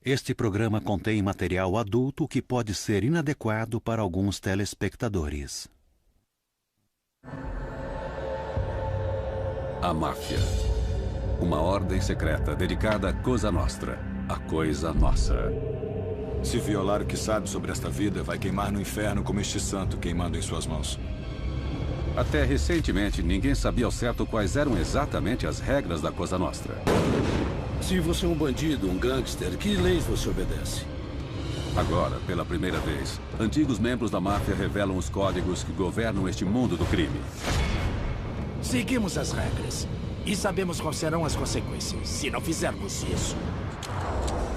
Este programa contém material adulto que pode ser inadequado para alguns telespectadores. A máfia. Uma ordem secreta dedicada à Cosa Nostra, a coisa nossa. Se violar o que sabe sobre esta vida, vai queimar no inferno como este santo queimando em suas mãos. Até recentemente, ninguém sabia ao certo quais eram exatamente as regras da Cosa Nostra. Se você é um bandido, um gangster, que leis você obedece? Agora, pela primeira vez, antigos membros da máfia revelam os códigos que governam este mundo do crime. Seguimos as regras. E sabemos quais serão as consequências se não fizermos isso.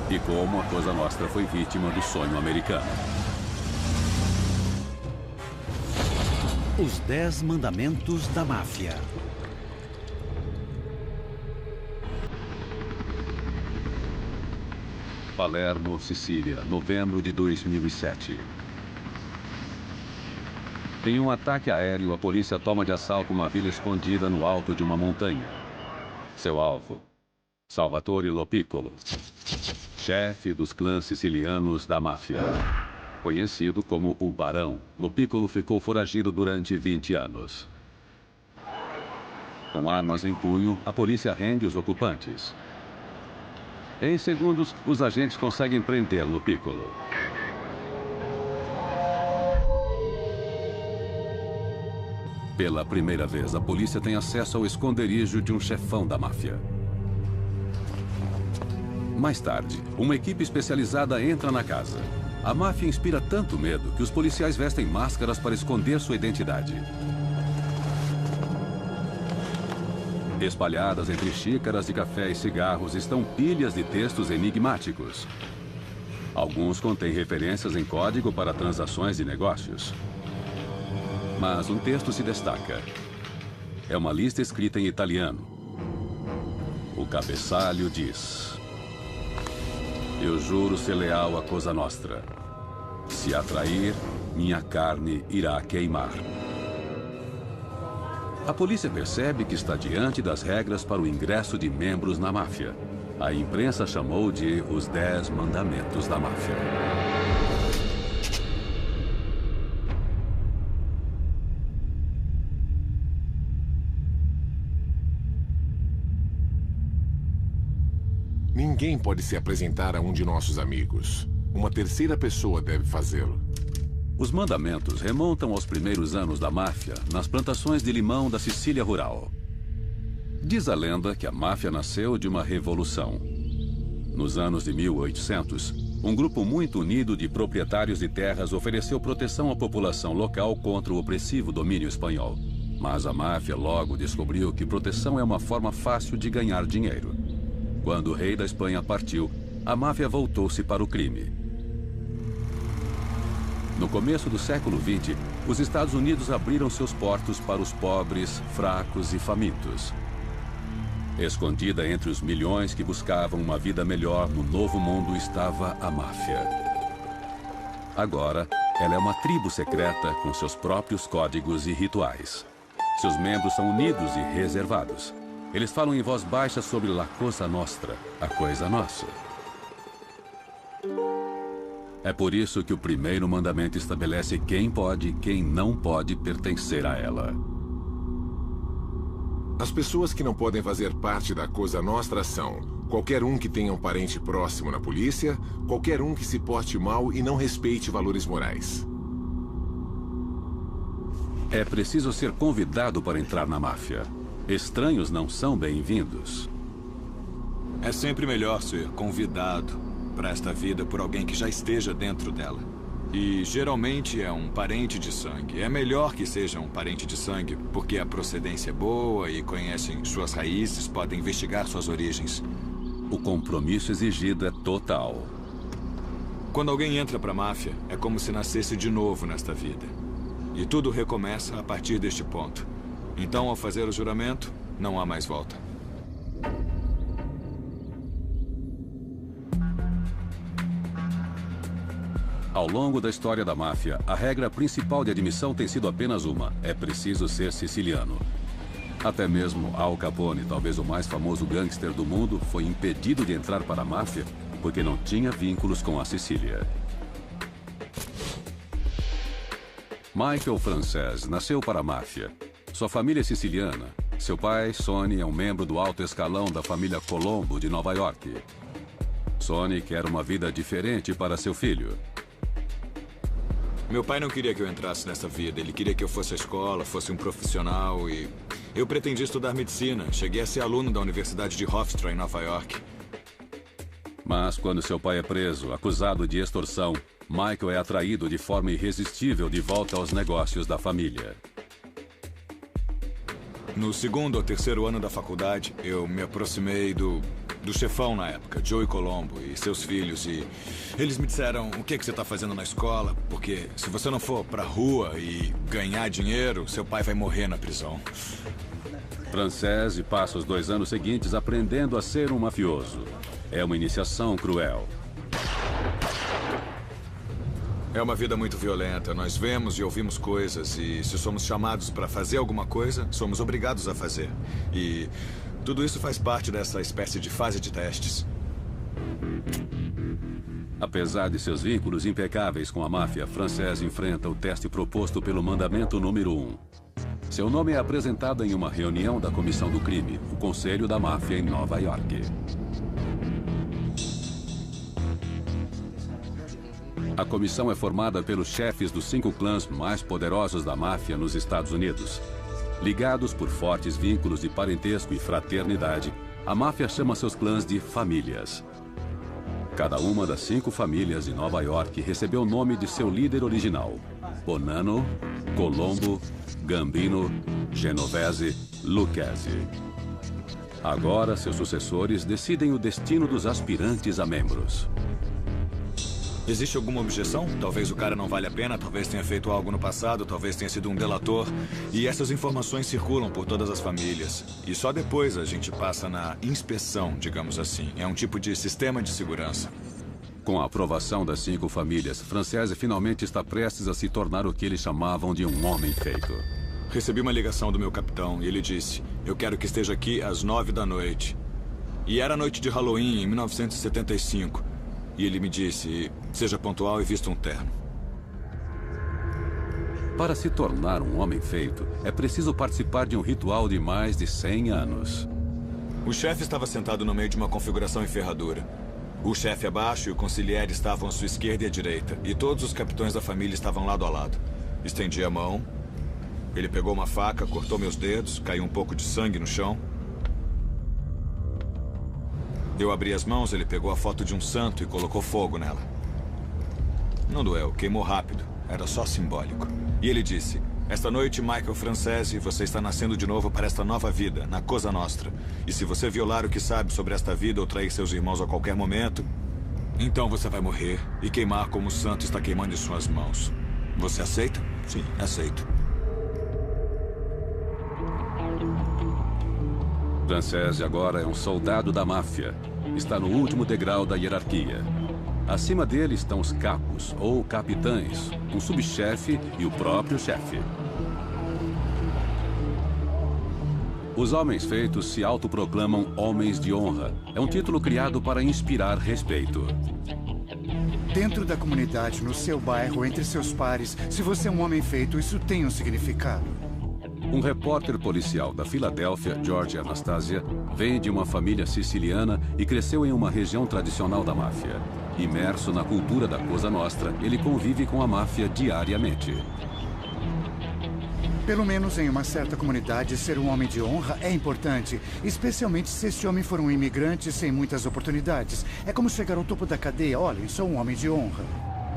E como a Cosa Nostra foi vítima do sonho americano. Os 10 Mandamentos da Máfia. Palermo, Sicília, novembro de 2007. Em um ataque aéreo, a polícia toma de assalto uma vila escondida no alto de uma montanha. Seu alvo, Salvatore Lo Piccolo, chefe dos clãs sicilianos da máfia. Conhecido como o Barão, Lo Piccolo ficou foragido durante 20 anos. Com armas em punho, a polícia rende os ocupantes. Em segundos, os agentes conseguem prender Lo Piccolo. Pela primeira vez, a polícia tem acesso ao esconderijo de um chefão da máfia. Mais tarde, uma equipe especializada entra na casa. A máfia inspira tanto medo que os policiais vestem máscaras para esconder sua identidade. Espalhadas entre xícaras de café e cigarros estão pilhas de textos enigmáticos. Alguns contêm referências em código para transações de negócios. Mas um texto se destaca. É uma lista escrita em italiano. O cabeçalho diz: eu juro ser leal à Cosa Nostra. Se a trair, minha carne irá queimar. A polícia percebe que está diante das regras para o ingresso de membros na máfia. A imprensa chamou de os 10 Mandamentos da Máfia. Ninguém pode se apresentar a um de nossos amigos. Uma terceira pessoa deve fazê-lo. Os mandamentos remontam aos primeiros anos da máfia nas plantações de limão da Sicília rural. Diz a lenda que a máfia nasceu de uma revolução. Nos anos de 1800, um grupo muito unido de proprietários de terras ofereceu proteção à população local contra o opressivo domínio espanhol. Mas a máfia logo descobriu que proteção é uma forma fácil de ganhar dinheiro. Quando o rei da Espanha partiu, a máfia voltou-se para o crime. No começo do século XX, os Estados Unidos abriram seus portos para os pobres, fracos e famintos. Escondida entre os milhões que buscavam uma vida melhor no novo mundo estava a máfia. Agora, ela é uma tribo secreta com seus próprios códigos e rituais. Seus membros são unidos e reservados. Eles falam em voz baixa sobre La Cosa Nostra, a coisa nossa. É por isso que o primeiro mandamento estabelece quem pode e quem não pode pertencer a ela. As pessoas que não podem fazer parte da Cosa Nostra são qualquer um que tenha um parente próximo na polícia, qualquer um que se porte mal e não respeite valores morais. É preciso ser convidado para entrar na máfia. Estranhos não são bem-vindos. É sempre melhor ser convidado para esta vida por alguém que já esteja dentro dela. E geralmente é um parente de sangue. É melhor que seja um parente de sangue, porque a procedência é boa e conhecem suas raízes, podem investigar suas origens. O compromisso exigido é total. Quando alguém entra para a máfia, é como se nascesse de novo nesta vida. E tudo recomeça a partir deste ponto. Então, ao fazer o juramento, não há mais volta. Ao longo da história da máfia, a regra principal de admissão tem sido apenas uma: é preciso ser siciliano. Até mesmo Al Capone, talvez o mais famoso gangster do mundo, foi impedido de entrar para a máfia porque não tinha vínculos com a Sicília. Michael Frances nasceu para a máfia. Sua família é siciliana. Seu pai, Sonny, é um membro do alto escalão da família Colombo de Nova York. Sonny quer uma vida diferente para seu filho. Meu pai não queria que eu entrasse nessa vida. Ele queria que eu fosse à escola, fosse um profissional e... Eu pretendia estudar medicina. Cheguei a ser aluno da Universidade de Hofstra, em Nova York. Mas quando seu pai é preso, acusado de extorsão, Michael é atraído de forma irresistível de volta aos negócios da família. No segundo ou terceiro ano da faculdade, eu me aproximei do chefão na época, Joey Colombo, e seus filhos. E eles me disseram, o que você está fazendo na escola? Porque se você não for pra rua e ganhar dinheiro, seu pai vai morrer na prisão. Frances passa os 2 anos seguintes aprendendo a ser um mafioso. É uma iniciação cruel. É uma vida muito violenta. Nós vemos e ouvimos coisas e se somos chamados para fazer alguma coisa, somos obrigados a fazer. E tudo isso faz parte dessa espécie de fase de testes. Apesar de seus vínculos impecáveis com a máfia, Frances enfrenta o teste proposto pelo mandamento número 1. Seu nome é apresentado em uma reunião da Comissão do Crime, o Conselho da Máfia em Nova York. A comissão é formada pelos chefes dos 5 clãs mais poderosos da máfia nos Estados Unidos. Ligados por fortes vínculos de parentesco e fraternidade, a máfia chama seus clãs de famílias. Cada uma das 5 famílias de Nova York recebeu o nome de seu líder original: Bonanno, Colombo, Gambino, Genovese, Lucchese. Agora, seus sucessores decidem o destino dos aspirantes a membros. Existe alguma objeção? Talvez o cara não valha a pena, talvez tenha feito algo no passado, talvez tenha sido um delator. E essas informações circulam por todas as famílias. E só depois a gente passa na inspeção, digamos assim. É um tipo de sistema de segurança. Com a aprovação das 5 famílias, Frances finalmente está prestes a se tornar o que eles chamavam de um homem feito. Recebi uma ligação do meu capitão e ele disse: eu quero que esteja aqui às 9 da noite. E era noite de Halloween, em 1975. E ele me disse, seja pontual e vista um terno. Para se tornar um homem feito, é preciso participar de um ritual de mais de 100 anos. O chefe estava sentado no meio de uma configuração em ferradura. O chefe abaixo e o consigliere estavam à sua esquerda e à direita. E todos os capitães da família estavam lado a lado. Estendi a mão. Ele pegou uma faca, cortou meus dedos, caiu um pouco de sangue no chão. Eu abri as mãos, ele pegou a foto de um santo e colocou fogo nela. Não doeu, queimou rápido. Era só simbólico. E ele disse, esta noite, Michael Frances, você está nascendo de novo para esta nova vida, na Cosa Nostra. E se você violar o que sabe sobre esta vida ou trair seus irmãos a qualquer momento, então você vai morrer e queimar como o santo está queimando em suas mãos. Você aceita? Sim, aceito. Frances agora é um soldado da máfia. Está no último degrau da hierarquia. Acima dele estão os capos, ou capitães, um subchefe e o próprio chefe. Os homens feitos se autoproclamam homens de honra. É um título criado para inspirar respeito. Dentro da comunidade, no seu bairro, entre seus pares, se você é um homem feito, isso tem um significado. Um repórter policial da Filadélfia, George Anastasia, vem de uma família siciliana e cresceu em uma região tradicional da máfia. Imerso na cultura da Cosa Nostra, ele convive com a máfia diariamente. Pelo menos em uma certa comunidade, ser um homem de honra é importante, especialmente se esse homem for um imigrante sem muitas oportunidades. É como chegar ao topo da cadeia. Olhem, sou um homem de honra.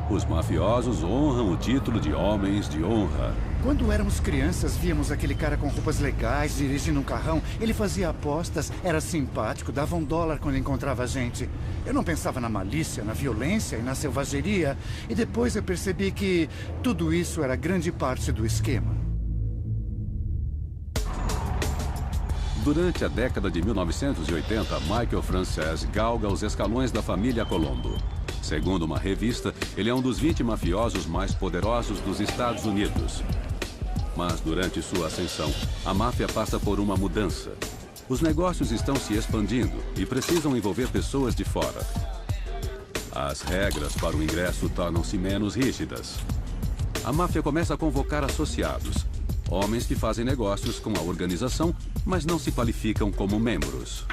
Os mafiosos honram o título de homens de honra. Quando éramos crianças, víamos aquele cara com roupas legais, dirigindo um carrão. Ele fazia apostas, era simpático, dava $1 quando encontrava a gente. Eu não pensava na malícia, na violência e na selvageria. E depois eu percebi que tudo isso era grande parte do esquema. Durante a década de 1980, Michael Frances galga os escalões da família Colombo. Segundo uma revista, ele é um dos 20 mafiosos mais poderosos dos Estados Unidos. Mas durante sua ascensão, a máfia passa por uma mudança. Os negócios estão se expandindo e precisam envolver pessoas de fora. As regras para o ingresso tornam-se menos rígidas. A máfia começa a convocar associados, homens que fazem negócios com a organização, mas não se qualificam como membros.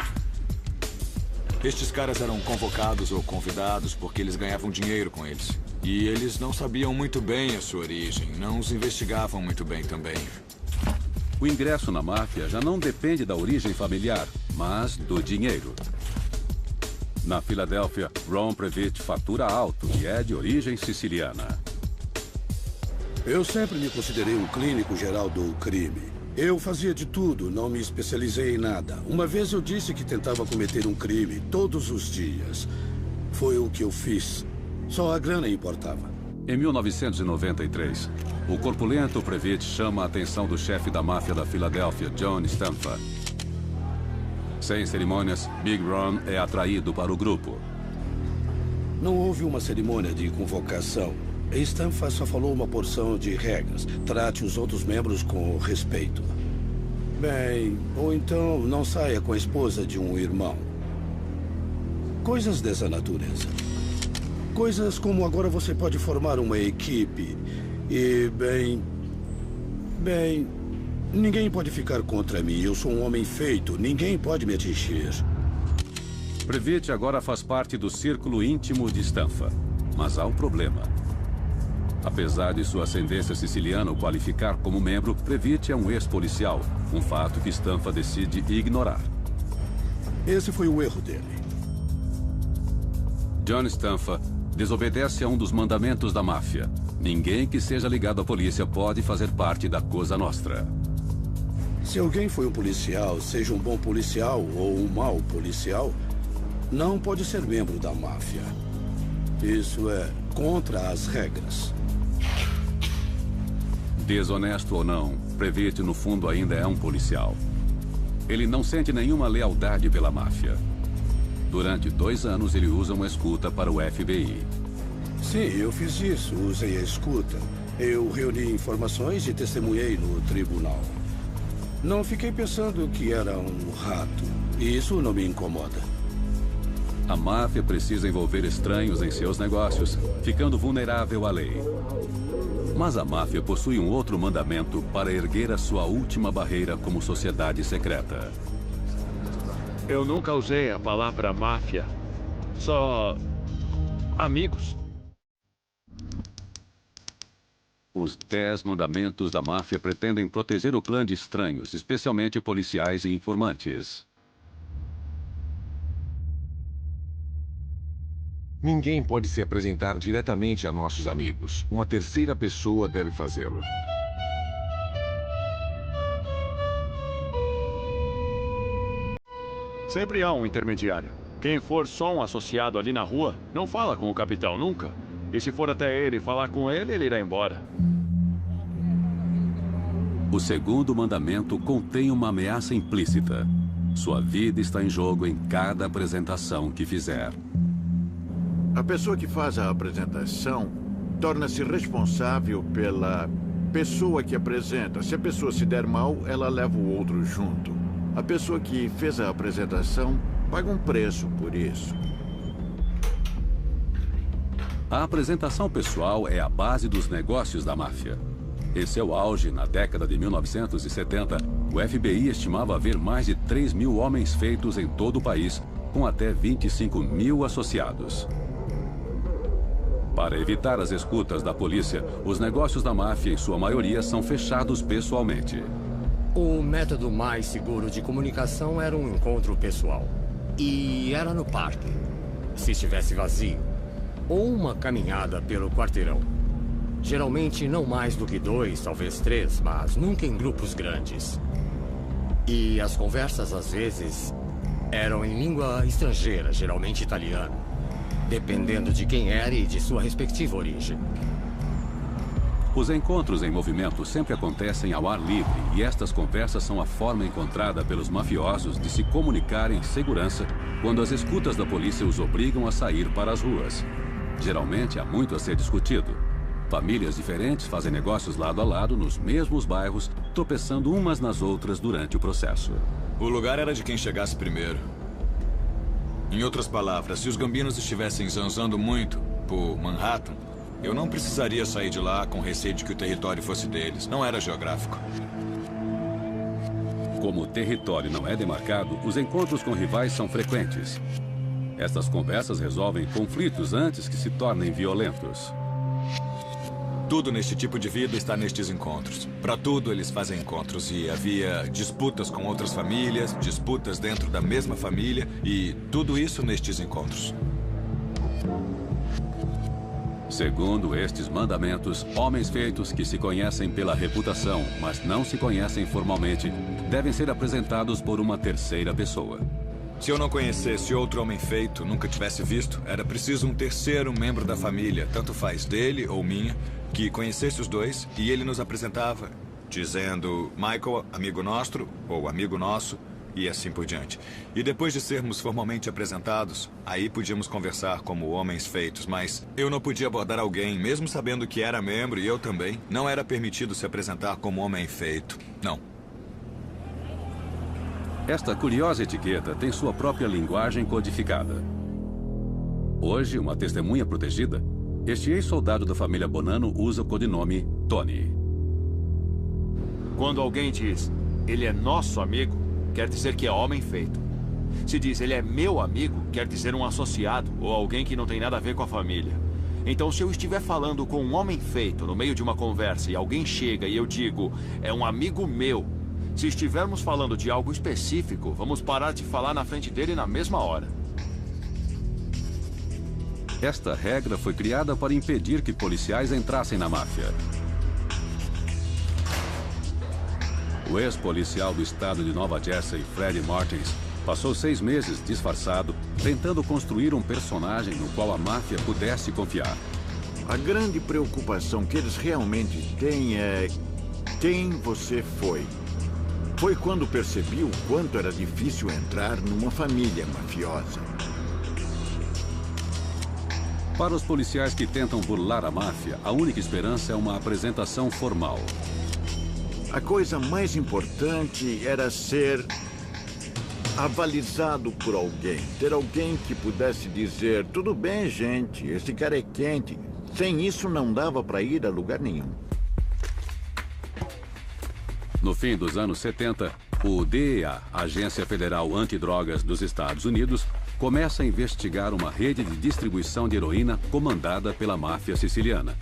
Estes caras eram convocados ou convidados porque eles ganhavam dinheiro com eles. E eles não sabiam muito bem a sua origem, não os investigavam muito bem também. O ingresso na máfia já não depende da origem familiar, mas do dinheiro. Na Filadélfia, Ron Previtt fatura alto e é de origem siciliana. Eu sempre me considerei um clínico geral do crime. Eu fazia de tudo, não me especializei em nada. Uma vez eu disse que tentava cometer um crime todos os dias. Foi o que eu fiz. Só a grana importava. Em 1993, o corpulento Previtt chama a atenção do chefe da máfia da Filadélfia, John Stanfa. Sem cerimônias, Big Ron é atraído para o grupo. Não houve uma cerimônia de convocação. Stanfa só falou uma porção de regras. Trate os outros membros com respeito. Bem, ou então não saia com a esposa de um irmão. Coisas dessa natureza. Coisas como agora você pode formar uma equipe. E, bem, ninguém pode ficar contra mim. Eu sou um homem feito. Ninguém pode me atingir. Previtt agora faz parte do círculo íntimo de Stanfa. Mas há um problema. Apesar de sua ascendência siciliana o qualificar como membro, Previtt é um ex-policial, um fato que Stanfa decide ignorar. Esse foi o erro dele. John Stanfa desobedece a um dos mandamentos da máfia. Ninguém que seja ligado à polícia pode fazer parte da Cosa Nostra. Se alguém foi um policial, seja um bom policial ou um mau policial, não pode ser membro da máfia. Isso é contra as regras. Desonesto ou não, Previtt no fundo ainda é um policial. Ele não sente nenhuma lealdade pela máfia. Durante 2 anos ele usa uma escuta para o FBI. Sim, eu fiz isso, usei a escuta. Eu reuni informações e testemunhei no tribunal. Não fiquei pensando que era um rato. E isso não me incomoda. A máfia precisa envolver estranhos em seus negócios, ficando vulnerável à lei. Mas a máfia possui um outro mandamento para erguer a sua última barreira como sociedade secreta. Eu nunca usei a palavra máfia. Só amigos. Os 10 mandamentos da máfia pretendem proteger o clã de estranhos, especialmente policiais e informantes. Ninguém pode se apresentar diretamente a nossos amigos. Uma terceira pessoa deve fazê-lo. Sempre há um intermediário. Quem for só um associado ali na rua, não fala com o capitão nunca. E se for até ele falar com ele, ele irá embora. O segundo mandamento contém uma ameaça implícita. Sua vida está em jogo em cada apresentação que fizer. A pessoa que faz a apresentação torna-se responsável pela pessoa que apresenta. Se a pessoa se der mal, ela leva o outro junto. A pessoa que fez a apresentação paga um preço por isso. A apresentação pessoal é a base dos negócios da máfia. Em seu auge, na década de 1970, o FBI estimava haver mais de 3 mil homens feitos em todo o país, com até 25 mil associados. Para evitar as escutas da polícia, os negócios da máfia, em sua maioria, são fechados pessoalmente. O método mais seguro de comunicação era um encontro pessoal. E era no parque, se estivesse vazio. Ou uma caminhada pelo quarteirão. Geralmente não mais do que 2, talvez 3, mas nunca em grupos grandes. E as conversas, às vezes, eram em língua estrangeira, geralmente italiano. Dependendo de quem era e de sua respectiva origem. Os encontros em movimento sempre acontecem ao ar livre e estas conversas são a forma encontrada pelos mafiosos de se comunicarem em segurança quando as escutas da polícia os obrigam a sair para as ruas. Geralmente há muito a ser discutido. Famílias diferentes fazem negócios lado a lado nos mesmos bairros, tropeçando umas nas outras durante o processo. O lugar era de quem chegasse primeiro. Em outras palavras, se os Gambinos estivessem zanzando muito por Manhattan, eu não precisaria sair de lá com receio de que o território fosse deles. Não era geográfico. Como o território não é demarcado, os encontros com rivais são frequentes. Estas conversas resolvem conflitos antes que se tornem violentos. Tudo neste tipo de vida está nestes encontros. Para tudo eles fazem encontros e havia disputas com outras famílias, disputas dentro da mesma família e tudo isso nestes encontros. Segundo estes mandamentos, homens feitos que se conhecem pela reputação, mas não se conhecem formalmente, devem ser apresentados por uma terceira pessoa. Se eu não conhecesse outro homem feito, nunca tivesse visto, era preciso um terceiro membro da família, tanto faz dele ou minha, que conhecesse os dois e ele nos apresentava, dizendo Michael, amigo nosso, ou amigo nosso, e assim por diante. E depois de sermos formalmente apresentados, aí podíamos conversar como homens feitos, mas eu não podia abordar alguém, mesmo sabendo que era membro e eu também. Não era permitido se apresentar como homem feito. Não. Esta curiosa etiqueta tem sua própria linguagem codificada. Hoje, uma testemunha protegida, este ex-soldado da família Bonanno usa o codinome Tony. Quando alguém diz, ele é nosso amigo, quer dizer que é homem feito. Se diz, ele é meu amigo, quer dizer um associado ou alguém que não tem nada a ver com a família. Então, se eu estiver falando com um homem feito no meio de uma conversa e alguém chega e eu digo, é um amigo meu, se estivermos falando de algo específico, vamos parar de falar na frente dele na mesma hora. Esta regra foi criada para impedir que policiais entrassem na máfia. O ex-policial do estado de Nova Jersey, Freddie Martins, passou 6 meses disfarçado, tentando construir um personagem no qual a máfia pudesse confiar. A grande preocupação que eles realmente têm é quem você foi. Foi quando percebi o quanto era difícil entrar numa família mafiosa. Para os policiais que tentam burlar a máfia, a única esperança é uma apresentação formal. A coisa mais importante era ser avalizado por alguém. Ter alguém que pudesse dizer, tudo bem, gente, esse cara é quente. Sem isso não dava para ir a lugar nenhum. No fim dos anos 70, o DEA, Agência Federal Antidrogas dos Estados Unidos, começa a investigar uma rede de distribuição de heroína comandada pela máfia siciliana.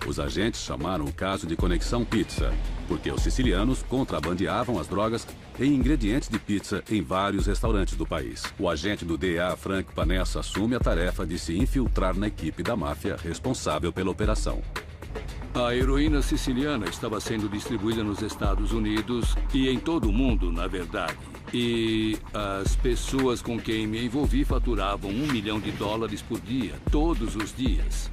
Os agentes chamaram o caso de Conexão Pizza, porque os sicilianos contrabandeavam as drogas em ingredientes de pizza em vários restaurantes do país. O agente do DEA, Frank Panessa, assume a tarefa de se infiltrar na equipe da máfia responsável pela operação. A heroína siciliana estava sendo distribuída nos Estados Unidos e em todo o mundo, na verdade. E as pessoas com quem me envolvi faturavam $1 milhão por dia, todos os dias.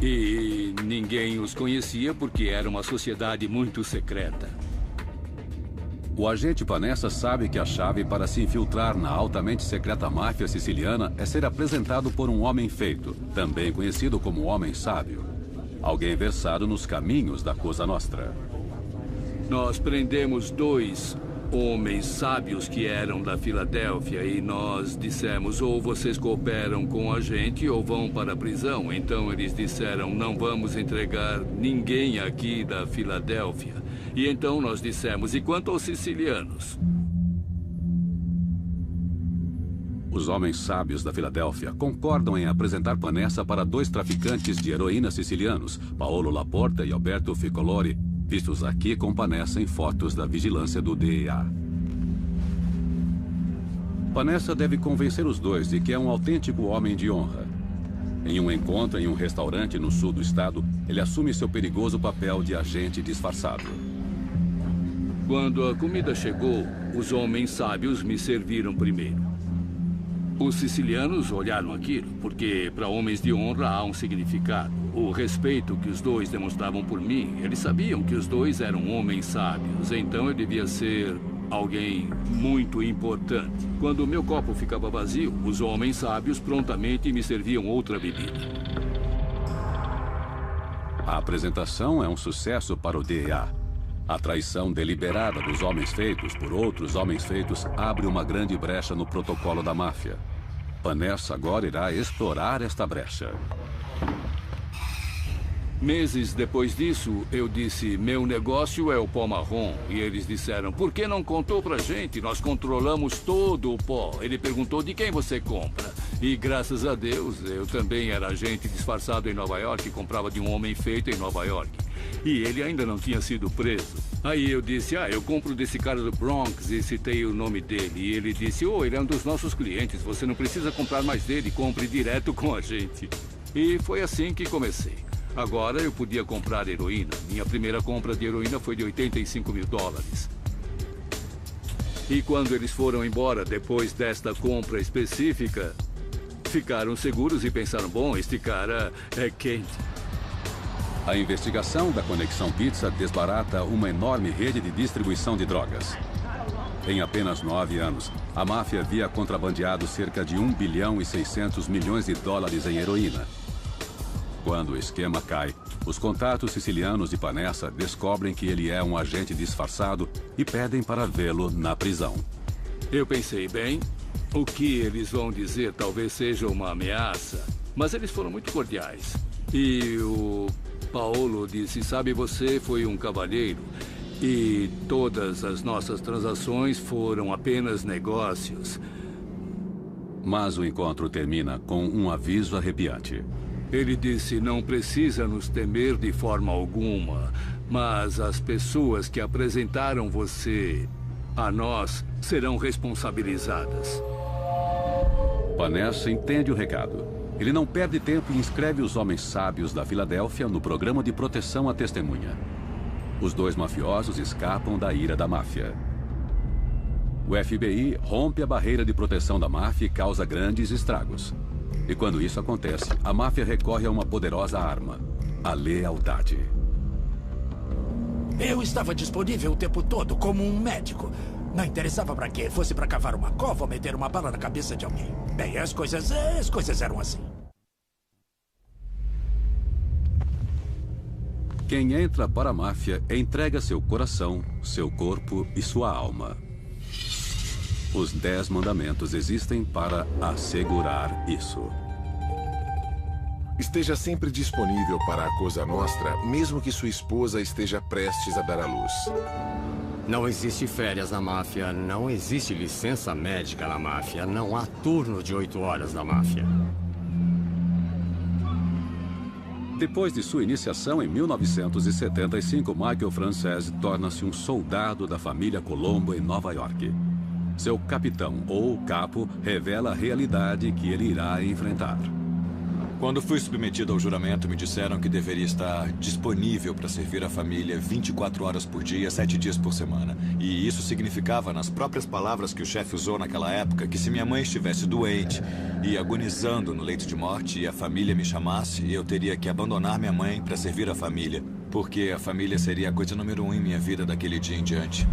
E ninguém os conhecia porque era uma sociedade muito secreta. O agente Panessa sabe que a chave para se infiltrar na altamente secreta máfia siciliana é ser apresentado por um homem feito, também conhecido como homem sábio. Alguém versado nos caminhos da Cosa Nostra. Nós prendemos 2 homens sábios que eram da Filadélfia e nós dissemos, ou vocês cooperam com a gente ou vão para a prisão. Então eles disseram, não vamos entregar ninguém aqui da Filadélfia. E então nós dissemos, e quanto aos sicilianos? Os homens sábios da Filadélfia concordam em apresentar Panessa para 2 traficantes de heroína sicilianos, Paolo Laporta e Alberto Ficcolori, vistos aqui com Panessa em fotos da vigilância do DEA. Panessa deve convencer os 2 de que é um autêntico homem de honra. Em um encontro em um restaurante no sul do estado, ele assume seu perigoso papel de agente disfarçado. Quando a comida chegou, os homens sábios me serviram primeiro. Os sicilianos olharam aquilo, porque para homens de honra há um significado. O respeito que os 2 demonstravam por mim, eles sabiam que os 2 eram homens sábios, então eu devia ser alguém muito importante. Quando o meu copo ficava vazio, os homens sábios prontamente me serviam outra bebida. A apresentação é um sucesso para o DEA. A traição deliberada dos homens feitos por outros homens feitos abre uma grande brecha no protocolo da máfia. Panessa agora irá explorar esta brecha. Meses depois disso, eu disse, meu negócio é o pó marrom. E eles disseram, por que não contou pra gente? Nós controlamos todo o pó. Ele perguntou, de quem você compra? E graças a Deus, eu também era agente disfarçado em Nova York e comprava de um homem feito em Nova York. E ele ainda não tinha sido preso. Aí eu disse, eu compro desse cara do Bronx e citei o nome dele. E ele disse, ele é um dos nossos clientes, você não precisa comprar mais dele, compre direto com a gente. E foi assim que comecei. Agora eu podia comprar heroína. Minha primeira compra de heroína foi de $85 mil. E quando eles foram embora, depois desta compra específica, ficaram seguros e pensaram, bom, este cara é quente. A investigação da Conexão Pizza desbarata uma enorme rede de distribuição de drogas. Em apenas 9 anos, a máfia havia contrabandeado cerca de $1 bilhão e 600 milhões em heroína. Quando o esquema cai, os contatos sicilianos de Panessa descobrem que ele é um agente disfarçado e pedem para vê-lo na prisão. Eu pensei, bem, o que eles vão dizer talvez seja uma ameaça, mas eles foram muito cordiais. E o Paolo disse, sabe, você foi um cavalheiro e todas as nossas transações foram apenas negócios. Mas o encontro termina com um aviso arrepiante. Ele disse, não precisa nos temer de forma alguma, mas as pessoas que apresentaram você a nós serão responsabilizadas. Panessa entende o recado. Ele não perde tempo e inscreve os homens sábios da Filadélfia no programa de proteção à testemunha. Os dois mafiosos escapam da ira da máfia. O FBI rompe a barreira de proteção da máfia e causa grandes estragos. E quando isso acontece, a máfia recorre a uma poderosa arma, a lealdade. Eu estava disponível o tempo todo, como um médico. Não interessava para quê, fosse para cavar uma cova ou meter uma bala na cabeça de alguém. Bem, as coisas eram assim. Quem entra para a máfia entrega seu coração, seu corpo e sua alma. Os 10 mandamentos existem para assegurar isso. Esteja sempre disponível para a Cosa Nostra, mesmo que sua esposa esteja prestes a dar à luz. Não existe férias na máfia, não existe licença médica na máfia, não há turno de 8 horas na máfia. Depois de sua iniciação em 1975, Michael Francese torna-se um soldado da família Colombo em Nova York. Seu capitão, ou capo, revela a realidade que ele irá enfrentar. Quando fui submetido ao juramento, me disseram que deveria estar disponível para servir a família 24 horas por dia, 7 dias por semana. E isso significava, nas próprias palavras que o chefe usou naquela época, que se minha mãe estivesse doente e agonizando no leito de morte e a família me chamasse, eu teria que abandonar minha mãe para servir a família, porque a família seria a coisa número 1 em minha vida daquele dia em diante.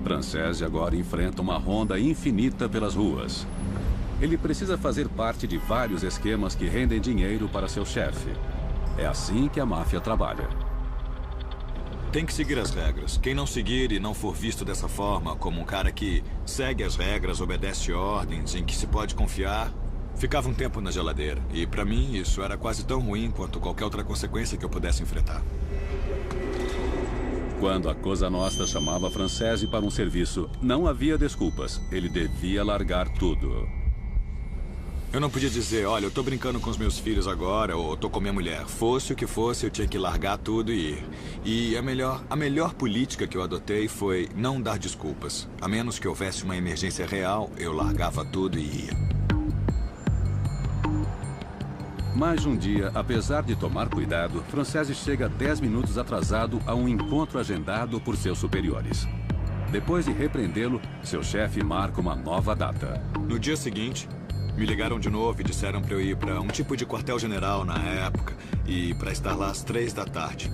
Francese agora enfrenta uma ronda infinita pelas ruas. Ele precisa fazer parte de vários esquemas que rendem dinheiro para seu chefe. É assim que a máfia trabalha. Tem que seguir as regras. Quem não seguir e não for visto dessa forma, como um cara que segue as regras, obedece ordens, em que se pode confiar, ficava um tempo na geladeira. E para mim isso era quase tão ruim quanto qualquer outra consequência que eu pudesse enfrentar. Quando a Cosa Nostra chamava Francese para um serviço, não havia desculpas. Ele devia largar tudo. Eu não podia dizer, olha, eu tô brincando com os meus filhos agora, ou tô com minha mulher. Fosse o que fosse, eu tinha que largar tudo e ir. E a melhor política que eu adotei foi não dar desculpas. A menos que houvesse uma emergência real, eu largava tudo e ia. Mas um dia, apesar de tomar cuidado, Francese chega 10 minutos atrasado a um encontro agendado por seus superiores. Depois de repreendê-lo, seu chefe marca uma nova data. No dia seguinte, me ligaram de novo e disseram para eu ir para um tipo de quartel-general na época e para estar lá às 3 da tarde.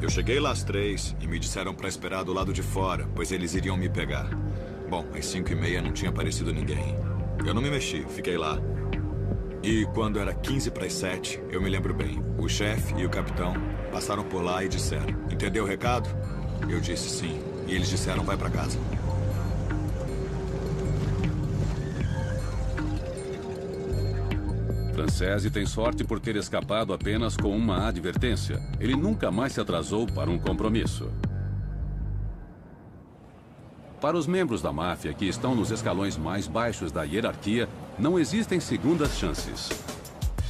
Eu cheguei lá às 3 e me disseram para esperar do lado de fora, pois eles iriam me pegar. Bom, às 5h30 não tinha aparecido ninguém. Eu não me mexi, fiquei lá. E quando era 15 para as 7, eu me lembro bem, o chefe e o capitão passaram por lá e disseram, entendeu o recado? Eu disse sim, e eles disseram, vai para casa. Francese tem sorte por ter escapado apenas com uma advertência. Ele nunca mais se atrasou para um compromisso. Para os membros da máfia que estão nos escalões mais baixos da hierarquia, não existem segundas chances.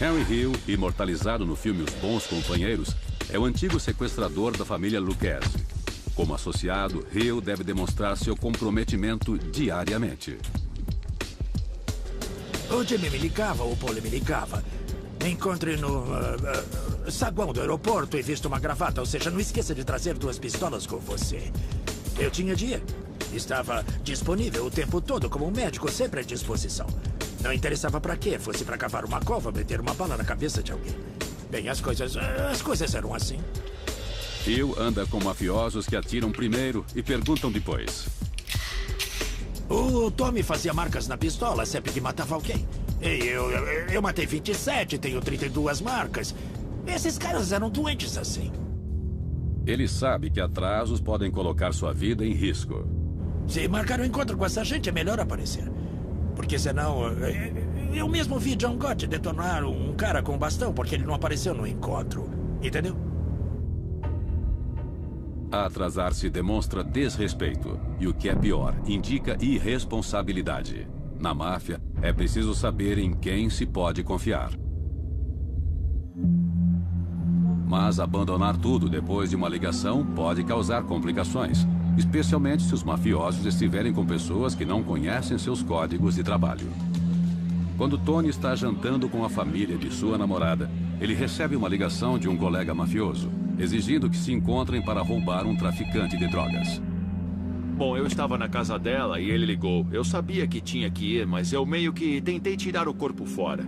Henry Hill, imortalizado no filme Os Bons Companheiros, é o antigo sequestrador da família Lucchese. Como associado, Hill deve demonstrar seu comprometimento diariamente. O Jimmy me ligava, o Paul me ligava. Me encontre no saguão do aeroporto e visto uma gravata, ou seja, não esqueça de trazer 2 pistolas com você. Eu tinha dinheiro. Estava disponível o tempo todo como um médico, sempre à disposição. Não interessava para quê, fosse para cavar uma cova, meter uma bala na cabeça de alguém. Bem, as coisas eram assim. Hill anda com mafiosos que atiram primeiro e perguntam depois. O Tommy fazia marcas na pistola sempre que matava alguém. E eu matei 27, tenho 32 marcas. Esses caras eram doentes assim. Ele sabe que atrasos podem colocar sua vida em risco. Se marcar um encontro com essa gente, é melhor aparecer. Porque senão... Eu mesmo vi John Gott detonar um cara com um bastão porque ele não apareceu no encontro. Entendeu? Atrasar-se demonstra desrespeito. E o que é pior, indica irresponsabilidade. Na máfia, é preciso saber em quem se pode confiar. Mas abandonar tudo depois de uma ligação pode causar complicações, especialmente se os mafiosos estiverem com pessoas que não conhecem seus códigos de trabalho. Quando Tony está jantando com a família de sua namorada, ele recebe uma ligação de um colega mafioso, exigindo que se encontrem para roubar um traficante de drogas. Bom, eu estava na casa dela e ele ligou. Eu sabia que tinha que ir, mas eu meio que tentei tirar o corpo fora.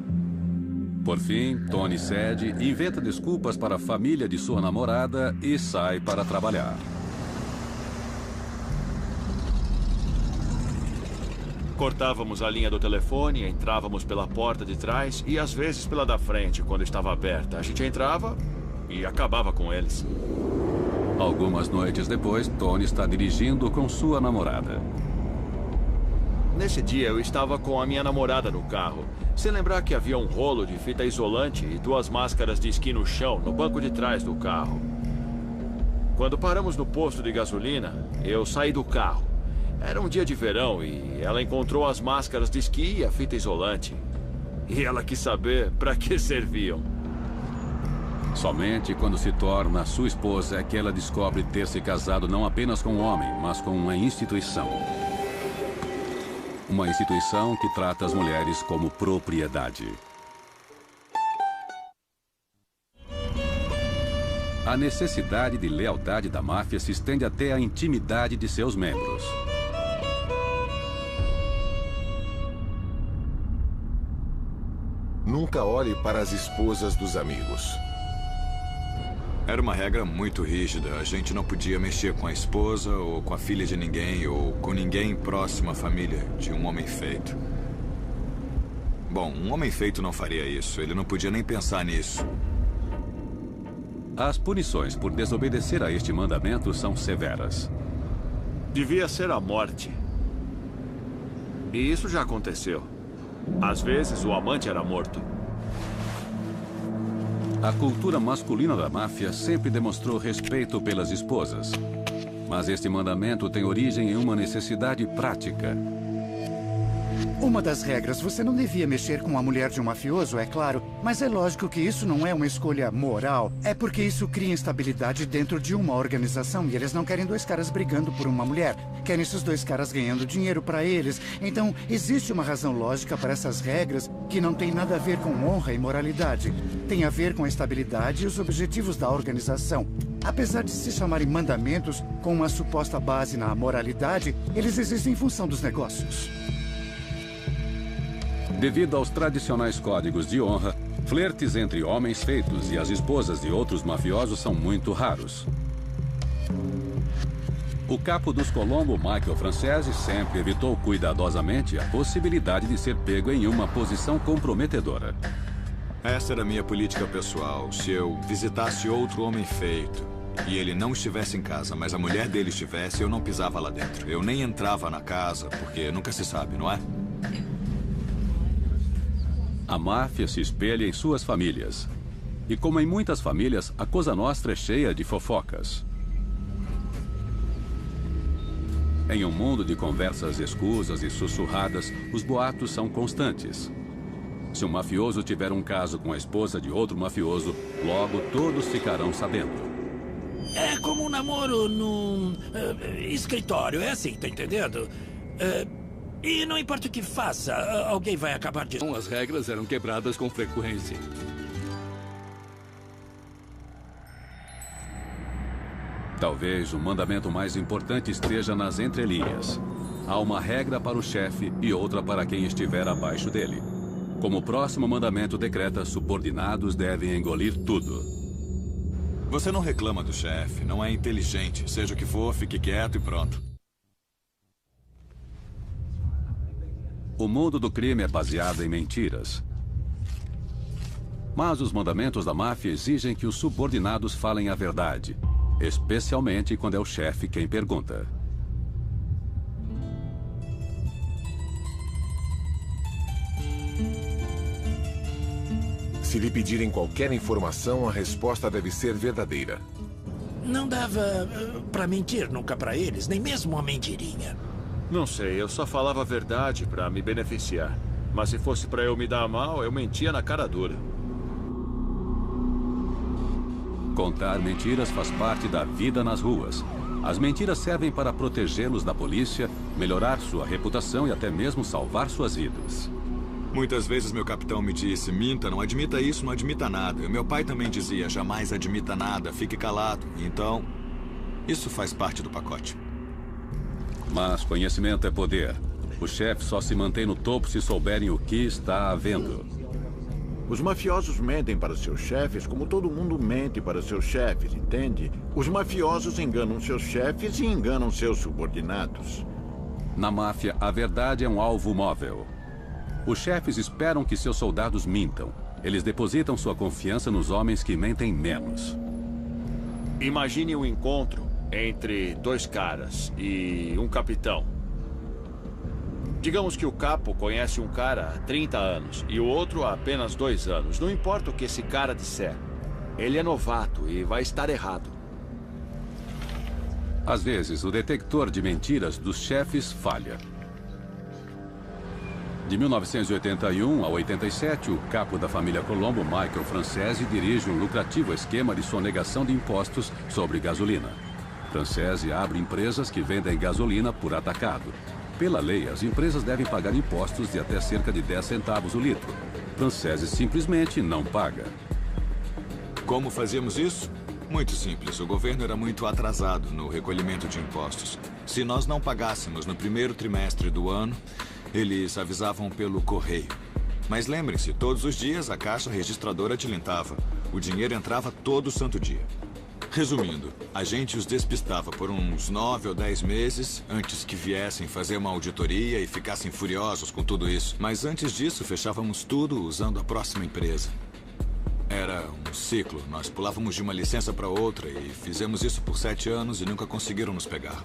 Por fim, Tony cede, inventa desculpas para a família de sua namorada e sai para trabalhar. Cortávamos a linha do telefone, entrávamos pela porta de trás e às vezes pela da frente, quando estava aberta. A gente entrava e acabava com eles. Algumas noites depois, Tony está dirigindo com sua namorada. Nesse dia, eu estava com a minha namorada no carro. Se lembrar que havia um rolo de fita isolante e 2 máscaras de esqui no chão, no banco de trás do carro. Quando paramos no posto de gasolina, eu saí do carro. Era um dia de verão e ela encontrou as máscaras de esqui e a fita isolante. E ela quis saber para que serviam. Somente quando se torna sua esposa é que ela descobre ter se casado não apenas com um homem, mas com uma instituição. Uma instituição que trata as mulheres como propriedade. A necessidade de lealdade da máfia se estende até a intimidade de seus membros. Nunca olhe para as esposas dos amigos. Era uma regra muito rígida. A gente não podia mexer com a esposa ou com a filha de ninguém ou com ninguém próximo à família de um homem feito. Bom, um homem feito não faria isso. Ele não podia nem pensar nisso. As punições por desobedecer a este mandamento são severas. Devia ser a morte. E isso já aconteceu. Às vezes, o amante era morto. A cultura masculina da máfia sempre demonstrou respeito pelas esposas. Mas este mandamento tem origem em uma necessidade prática. Uma das regras, você não devia mexer com a mulher de um mafioso, é claro. Mas é lógico que isso não é uma escolha moral. É porque isso cria instabilidade dentro de uma organização. E eles não querem 2 caras brigando por uma mulher. Querem esses 2 caras ganhando dinheiro para eles. Então, existe uma razão lógica para essas regras que não tem nada a ver com honra e moralidade. Tem a ver com a estabilidade e os objetivos da organização. Apesar de se chamarem mandamentos, com uma suposta base na moralidade, eles existem em função dos negócios. Devido aos tradicionais códigos de honra, flertes entre homens feitos e as esposas de outros mafiosos são muito raros. O capo dos Colombo, Michael Francese, sempre evitou cuidadosamente a possibilidade de ser pego em uma posição comprometedora. Essa era a minha política pessoal. Se eu visitasse outro homem feito e ele não estivesse em casa, mas a mulher dele estivesse, eu não pisava lá dentro. Eu nem entrava na casa, porque nunca se sabe, não é? A máfia se espelha em suas famílias. E como em muitas famílias, a Cosa Nostra é cheia de fofocas. Em um mundo de conversas escusas e sussurradas, os boatos são constantes. Se um mafioso tiver um caso com a esposa de outro mafioso, logo todos ficarão sabendo. É como um namoro num escritório, é assim, tá entendendo? E não importa o que faça, alguém vai acabar de... As regras eram quebradas com frequência. Talvez o mandamento mais importante esteja nas entrelinhas. Há uma regra para o chefe e outra para quem estiver abaixo dele. Como o próximo mandamento decreta, subordinados devem engolir tudo. Você não reclama do chefe, não é inteligente. Seja o que for, fique quieto e pronto. O mundo do crime é baseado em mentiras. Mas os mandamentos da máfia exigem que os subordinados falem a verdade, especialmente quando é o chefe quem pergunta. Se lhe pedirem qualquer informação, a resposta deve ser verdadeira. Não dava pra mentir nunca pra eles, nem mesmo uma mentirinha. Não sei, eu só falava a verdade pra me beneficiar. Mas se fosse pra eu me dar mal, eu mentia na cara dura. Contar mentiras faz parte da vida nas ruas. As mentiras servem para protegê-los da polícia, melhorar sua reputação e até mesmo salvar suas vidas. Muitas vezes meu capitão me disse, minta, não admita isso, não admita nada. E meu pai também dizia, jamais admita nada, fique calado. Então, isso faz parte do pacote. Mas conhecimento é poder. Os chefes só se mantêm no topo se souberem o que está havendo. Os mafiosos mentem para seus chefes como todo mundo mente para seus chefes, entende? Os mafiosos enganam seus chefes e enganam seus subordinados. Na máfia, a verdade é um alvo móvel. Os chefes esperam que seus soldados mintam. Eles depositam sua confiança nos homens que mentem menos. Imagine um encontro entre dois caras e um capitão. Digamos que o capo conhece um cara há 30 anos e o outro há apenas 2 anos. Não importa o que esse cara disser. Ele é novato e vai estar errado. Às vezes, o detector de mentiras dos chefes falha. De 1981 a 87, o capo da família Colombo, Michael Francese, dirige um lucrativo esquema de sonegação de impostos sobre gasolina. Francese abre empresas que vendem gasolina por atacado. Pela lei, as empresas devem pagar impostos de até cerca de 10 centavos o litro. Francese simplesmente não paga. Como fazíamos isso? Muito simples. O governo era muito atrasado no recolhimento de impostos. Se nós não pagássemos no primeiro trimestre do ano, eles avisavam pelo correio. Mas lembrem-se, todos os dias a caixa registradora tilintava. O dinheiro entrava todo santo dia. Resumindo, a gente os despistava por uns 9 ou 10 meses antes que viessem fazer uma auditoria e ficassem furiosos com tudo isso. Mas antes disso, fechávamos tudo usando a próxima empresa. Era um ciclo. Nós pulávamos de uma licença para outra e fizemos isso por 7 anos e nunca conseguiram nos pegar.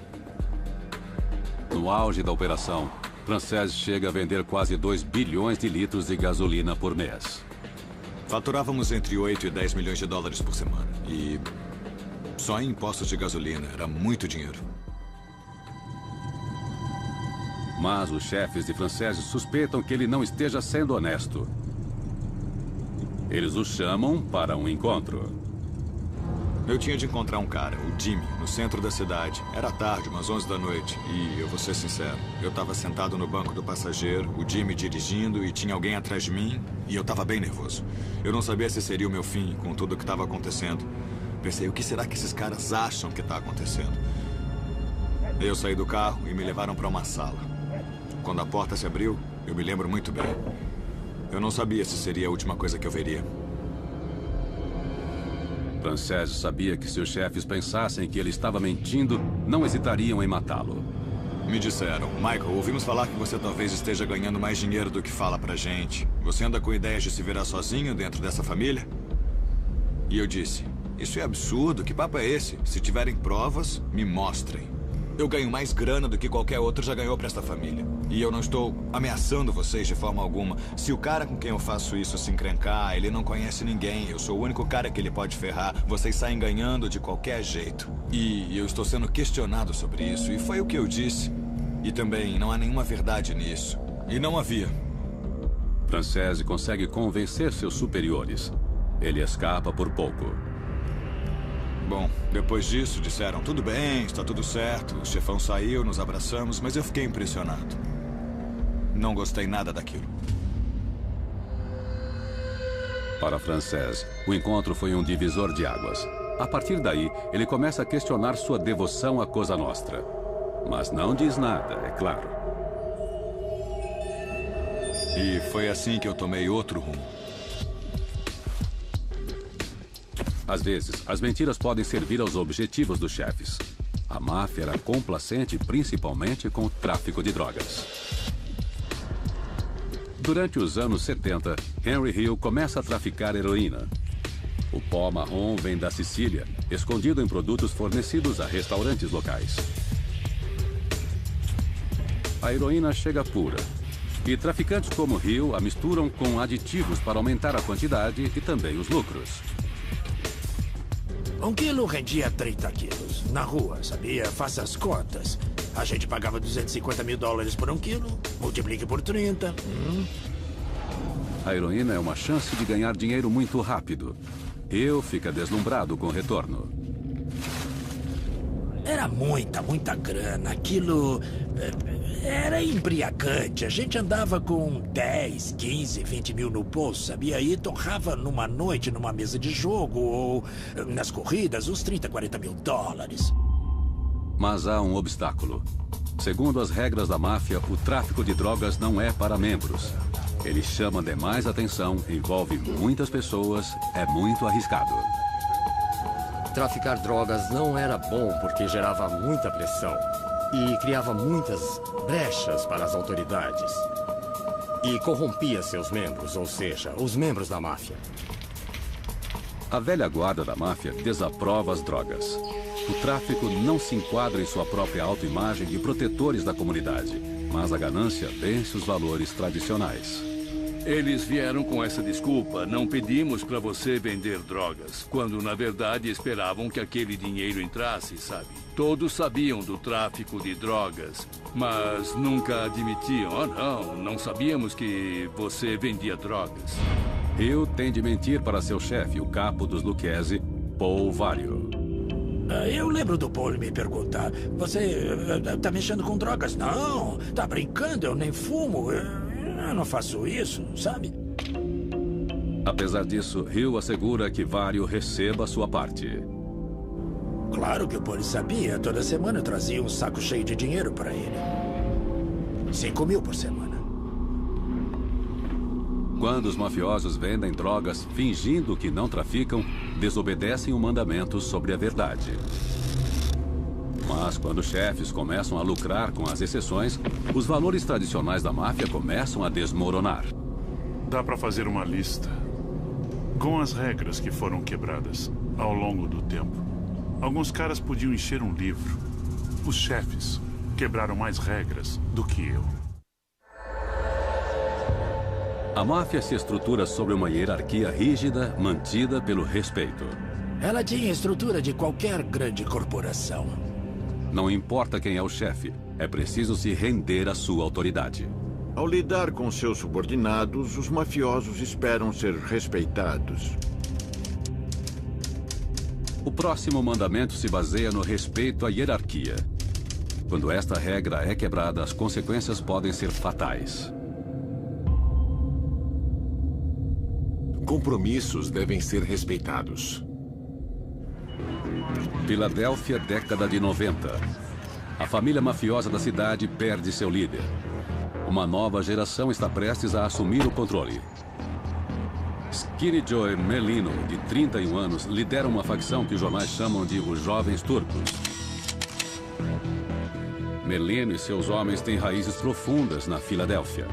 No auge da operação, Francese chega a vender quase 2 bilhões de litros de gasolina por mês. Faturávamos entre 8 e 10 milhões de dólares por semana. E só em impostos de gasolina era muito dinheiro. Mas os chefes de Francese suspeitam que ele não esteja sendo honesto. Eles o chamam para um encontro. Eu tinha de encontrar um cara, o Jimmy, no centro da cidade. Era tarde, umas 11 da noite. E eu vou ser sincero, eu estava sentado no banco do passageiro, o Jimmy dirigindo e tinha alguém atrás de mim. E eu estava bem nervoso. Eu não sabia se seria o meu fim com tudo o que estava acontecendo. Pensei, o que será que esses caras acham que está acontecendo? Eu saí do carro e me levaram para uma sala. Quando a porta se abriu, eu me lembro muito bem. Eu não sabia se seria a última coisa que eu veria. Francese sabia que se os chefes pensassem que ele estava mentindo, não hesitariam em matá-lo. Me disseram, Michael, ouvimos falar que você talvez esteja ganhando mais dinheiro do que fala pra gente. Você anda com ideias de se virar sozinho dentro dessa família? E eu disse, isso é absurdo, que papo é esse? Se tiverem provas, me mostrem. Eu ganho mais grana do que qualquer outro já ganhou pra esta família. E eu não estou ameaçando vocês de forma alguma. Se o cara com quem eu faço isso se encrencar, ele não conhece ninguém. Eu sou o único cara que ele pode ferrar. Vocês saem ganhando de qualquer jeito. E eu estou sendo questionado sobre isso. E foi o que eu disse. E também não há nenhuma verdade nisso. E não havia. Francese consegue convencer seus superiores. Ele escapa por pouco. Bom, depois disso disseram, tudo bem, está tudo certo. O chefão saiu, nos abraçamos, mas eu fiquei impressionado. Não gostei nada daquilo. Para Francese, o encontro foi um divisor de águas. A partir daí, ele começa a questionar sua devoção à Cosa Nostra. Mas não diz nada, é claro. E foi assim que eu tomei outro rumo. Às vezes, as mentiras podem servir aos objetivos dos chefes. A máfia era complacente principalmente com o tráfico de drogas. Durante os anos 70, Henry Hill começa a traficar heroína. O pó marrom vem da Sicília, escondido em produtos fornecidos a restaurantes locais. A heroína chega pura. E traficantes como Hill a misturam com aditivos para aumentar a quantidade e também os lucros. Um quilo rendia 30 quilos. Na rua, sabia? Faça as contas. A gente pagava 250 mil dólares por 1 quilo. Multiplique por 30. A heroína é uma chance de ganhar dinheiro muito rápido. Hill fica deslumbrado com o retorno. Era muita grana. Aquilo era embriagante. A gente andava com 10, 15, 20 mil no bolso, sabia? E torrava numa noite, numa mesa de jogo ou nas corridas, uns 30, 40 mil dólares. Mas há um obstáculo. Segundo as regras da máfia, o tráfico de drogas não é para membros. Ele chama demais atenção, envolve muitas pessoas, é muito arriscado. Traficar drogas não era bom porque gerava muita pressão e criava muitas brechas para as autoridades. E corrompia seus membros, ou seja, os membros da máfia. A velha guarda da máfia desaprova as drogas. O tráfico não se enquadra em sua própria autoimagem de protetores da comunidade, mas a ganância vence os valores tradicionais. Eles vieram com essa desculpa. Não pedimos para você vender drogas, quando na verdade esperavam que aquele dinheiro entrasse, sabe? Todos sabiam do tráfico de drogas, mas nunca admitiam. Oh, não sabíamos que você vendia drogas. Hill tem de mentir para seu chefe, o capo dos Lucchese, Paul Vario. Eu lembro do Paul me perguntar, você tá mexendo com drogas? Não, tá brincando, eu nem fumo. Eu não faço isso, sabe? Apesar disso, Hill assegura que Vario receba sua parte. Claro que o Paul sabia. Toda semana eu trazia um saco cheio de dinheiro para ele. 5 mil por semana. Quando os mafiosos vendem drogas fingindo que não traficam, desobedecem o mandamento sobre a verdade. Mas quando chefes começam a lucrar com as exceções, os valores tradicionais da máfia começam a desmoronar. Dá para fazer uma lista com as regras que foram quebradas ao longo do tempo. Alguns caras podiam encher um livro. Os chefes quebraram mais regras do que eu. A máfia se estrutura sobre uma hierarquia rígida, mantida pelo respeito. Ela tinha a estrutura de qualquer grande corporação. Não importa quem é o chefe, é preciso se render à sua autoridade. Ao lidar com seus subordinados, os mafiosos esperam ser respeitados. O próximo mandamento se baseia no respeito à hierarquia. Quando esta regra é quebrada, as consequências podem ser fatais. Compromissos devem ser respeitados. Filadélfia, década de 90. A família mafiosa da cidade perde seu líder. Uma nova geração está prestes a assumir o controle. Skinny Joe Merlino, de 31 anos, lidera uma facção que os jornais chamam de os Jovens Turcos. Merlino e seus homens têm raízes profundas na Filadélfia.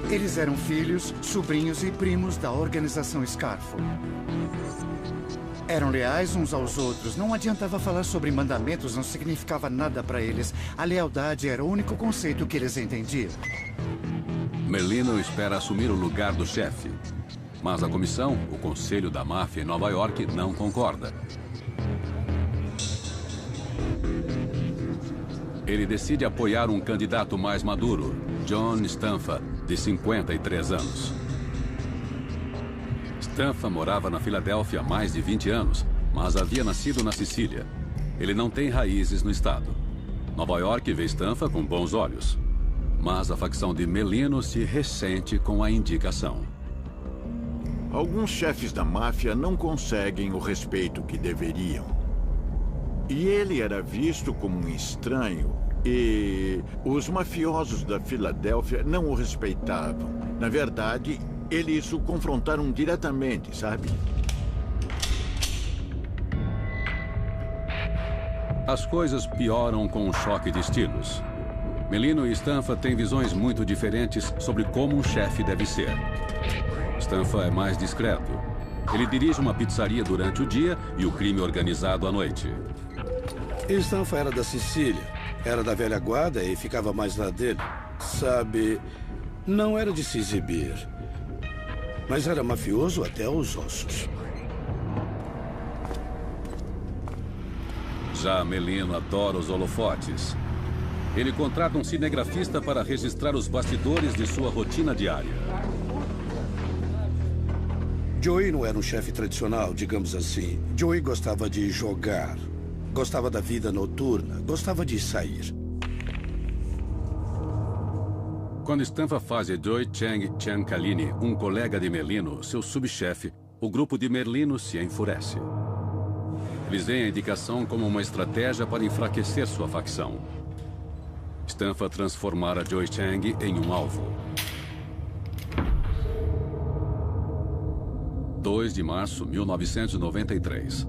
Eles eram filhos, sobrinhos e primos da organização Scarfo. Eram leais uns aos outros. Não adiantava falar sobre mandamentos, não significava nada para eles. A lealdade era o único conceito que eles entendiam. Merlino espera assumir o lugar do chefe. Mas a comissão, o Conselho da Máfia em Nova York, não concorda. Ele decide apoiar um candidato mais maduro, John Stanfa, de 53 anos. Stanfa morava na Filadélfia há mais de 20 anos, mas havia nascido na Sicília. Ele não tem raízes no estado. Nova York vê Stanfa com bons olhos. Mas a facção de Merlino se ressente com a indicação. Alguns chefes da máfia não conseguem o respeito que deveriam. E ele era visto como um estranho. E os mafiosos da Filadélfia não o respeitavam. Na verdade, eles o confrontaram diretamente, sabe? As coisas pioram com um choque de estilos. Merlino e Stanfa têm visões muito diferentes sobre como um chefe deve ser. Stanfa é mais discreto. Ele dirige uma pizzaria durante o dia e o crime organizado à noite. Stanfa era da Sicília. Era da velha guarda e ficava mais na dele. Sabe, não era de se exibir. Mas era mafioso até os ossos. Já Merlino adora os holofotes. Ele contrata um cinegrafista para registrar os bastidores de sua rotina diária. Joey não era um chefe tradicional, digamos assim. Joey gostava de jogar. Gostava da vida noturna. Gostava de sair. Quando Stanfa faz de Joey Chang Ciancalini um colega de Merlino, seu subchefe, o grupo de Merlino se enfurece. Eles veem a indicação como uma estratégia para enfraquecer sua facção. Stanfa transformara Joey Chang em um alvo. 2 de março de 1993.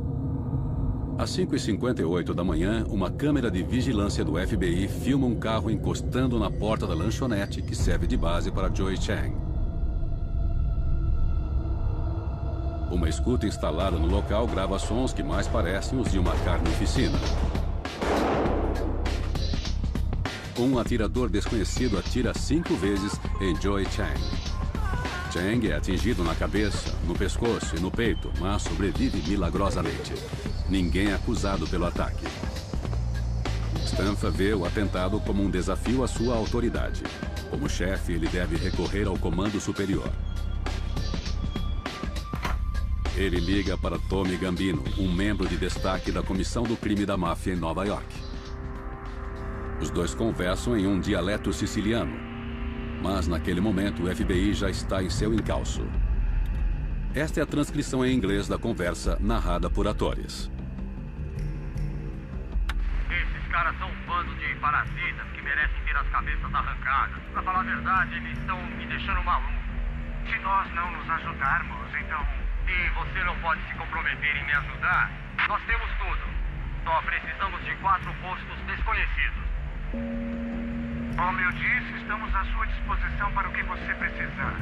Às 5h58 da manhã, uma câmera de vigilância do FBI filma um carro encostando na porta da lanchonete que serve de base para Joey Chang. Uma escuta instalada no local grava sons que mais parecem os de uma carnificina. Um atirador desconhecido atira 5 vezes em Joey Chang. Chang é atingido na cabeça, no pescoço e no peito, mas sobrevive milagrosamente. Ninguém é acusado pelo ataque. Stanfa vê o atentado como um desafio à sua autoridade. Como chefe, ele deve recorrer ao comando superior. Ele liga para Tommy Gambino, um membro de destaque da Comissão do Crime da Máfia em Nova York. Os dois conversam em um dialeto siciliano. Mas naquele momento o FBI já está em seu encalço. Esta é a transcrição em inglês da conversa narrada por atores. Esses caras são um bando de parasitas que merecem ter as cabeças arrancadas. Pra falar a verdade, eles estão me deixando maluco. Se nós não nos ajudarmos, então... E você não pode se comprometer em me ajudar? Nós temos tudo. Só precisamos de 4 postos desconhecidos. Como eu disse, estamos à sua disposição para o que você precisar.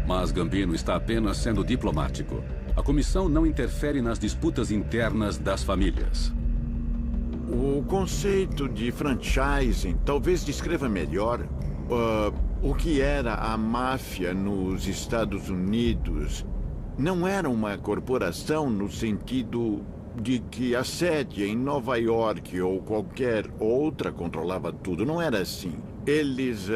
Mas Gambino está apenas sendo diplomático. A comissão não interfere nas disputas internas das famílias. O conceito de franchising talvez descreva melhor o que era a máfia nos Estados Unidos. Não era uma corporação no sentido de que a sede em Nova York ou qualquer outra controlava tudo. Não era assim. Eles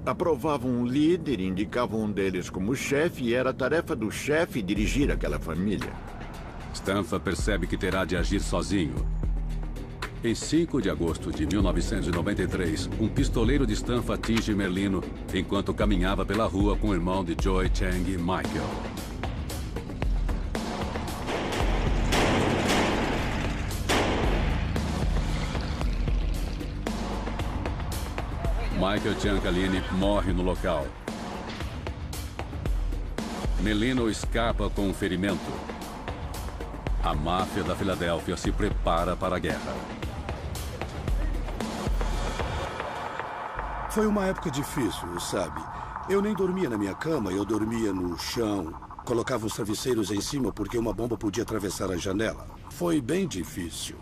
aprovavam um líder, indicavam um deles como chefe e era tarefa do chefe dirigir aquela família. Stanfa percebe que terá de agir sozinho. Em 5 de agosto de 1993, um pistoleiro de Stanfa atinge Merlino enquanto caminhava pela rua com o irmão de Joey Chang, Michael. Michael Ciancalini morre no local. Merlino escapa com um ferimento. A máfia da Filadélfia se prepara para a guerra. Foi uma época difícil, sabe? Eu nem dormia na minha cama, eu dormia no chão. Colocava os travesseiros em cima porque uma bomba podia atravessar a janela. Foi bem difícil.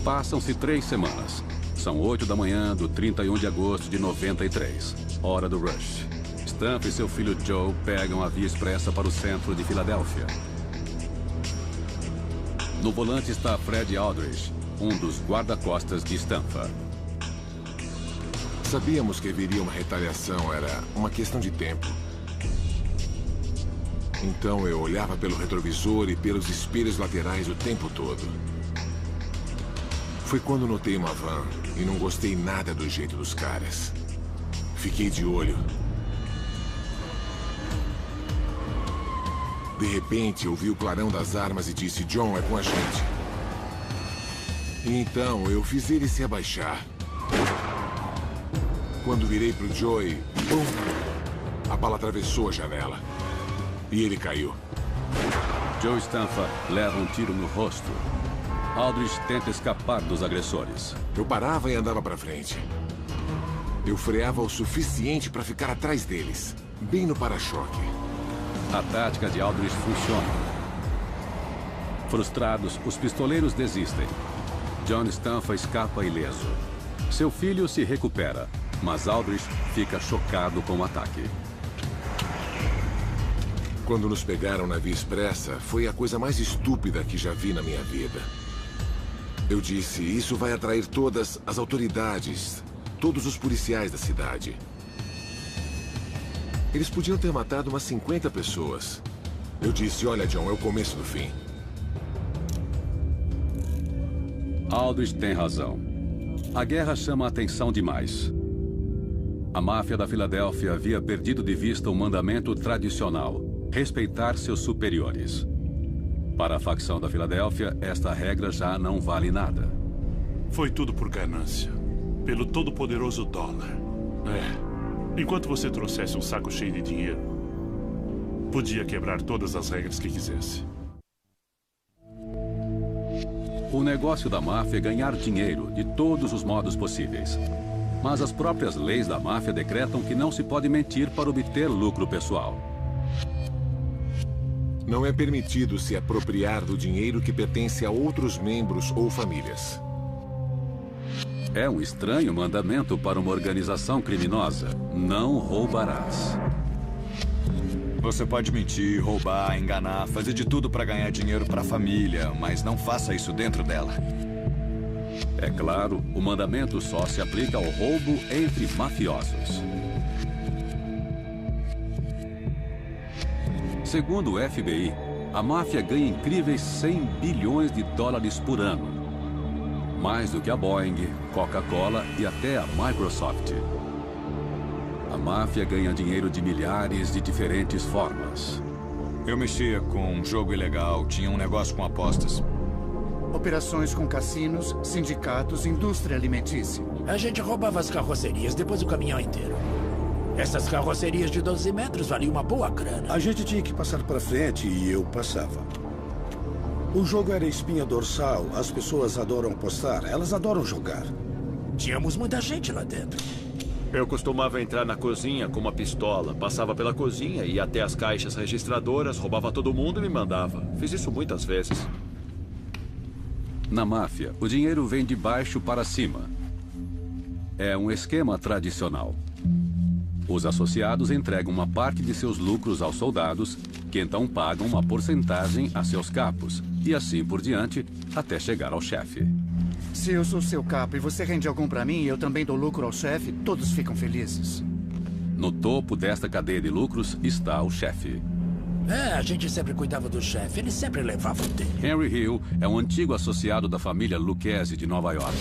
Passam-se 3 semanas. São 8 da manhã do 31 de agosto de 93. Hora do rush. Stanfa e seu filho Joe pegam a via expressa para o centro de Filadélfia. No volante está Fred Aldrich, um dos guarda-costas de Stanfa. Sabíamos que viria uma retaliação, era uma questão de tempo. Então eu olhava pelo retrovisor e pelos espelhos laterais o tempo todo. Foi quando notei uma van e não gostei nada do jeito dos caras. Fiquei de olho. De repente, eu vi o clarão das armas e disse, John, é com a gente. E então, eu fiz ele se abaixar. Quando virei pro Joey, bum, a bala atravessou a janela. E ele caiu. Joe Stanfa leva um tiro no rosto. Aldrich tenta escapar dos agressores. Eu parava e andava pra frente. Eu freava o suficiente para ficar atrás deles, bem no para-choque. A tática de Aldrich funciona. Frustrados, os pistoleiros desistem. John Stanfa escapa ileso. Seu filho se recupera, mas Aldrich fica chocado com o ataque. Quando nos pegaram na via expressa, foi a coisa mais estúpida que já vi na minha vida. Eu disse, isso vai atrair todas as autoridades, todos os policiais da cidade. Eles podiam ter matado umas 50 pessoas. Eu disse, olha, John, é o começo do fim. Aldrich tem razão. A guerra chama a atenção demais. A máfia da Filadélfia havia perdido de vista o mandamento tradicional, respeitar seus superiores. Para a facção da Filadélfia, esta regra já não vale nada. Foi tudo por ganância. Pelo todo-poderoso dólar. Enquanto você trouxesse um saco cheio de dinheiro, podia quebrar todas as regras que quisesse. O negócio da máfia é ganhar dinheiro de todos os modos possíveis. Mas as próprias leis da máfia decretam que não se pode mentir para obter lucro pessoal. Não é permitido se apropriar do dinheiro que pertence a outros membros ou famílias. É um estranho mandamento para uma organização criminosa. Não roubarás. Você pode mentir, roubar, enganar, fazer de tudo para ganhar dinheiro para a família, mas não faça isso dentro dela. É claro, o mandamento só se aplica ao roubo entre mafiosos. Segundo o FBI, a máfia ganha incríveis 100 bilhões de dólares por ano. Mais do que a Boeing, Coca-Cola e até a Microsoft. A máfia ganha dinheiro de milhares de diferentes formas. Eu mexia com um jogo ilegal, tinha um negócio com apostas. Operações com cassinos, sindicatos, indústria alimentícia. A gente roubava as carrocerias, depois o caminhão inteiro. Essas carrocerias de 12 metros valiam uma boa grana. A gente tinha que passar pra frente e eu passava. O jogo era espinha dorsal. As pessoas adoram apostar. Elas adoram jogar. Tínhamos muita gente lá dentro. Eu costumava entrar na cozinha com uma pistola. Passava pela cozinha, ia até as caixas registradoras, roubava todo mundo e me mandava. Fiz isso muitas vezes. Na máfia, o dinheiro vem de baixo para cima. É um esquema tradicional. Os associados entregam uma parte de seus lucros aos soldados, que então pagam uma porcentagem a seus capos, e assim por diante, até chegar ao chefe. Se eu sou seu capo e você rende algum pra mim e eu também dou lucro ao chefe, todos ficam felizes. No topo desta cadeia de lucros está o chefe. A gente sempre cuidava do chefe, ele sempre levava o dele. Henry Hill é um antigo associado da família Lucchese de Nova York.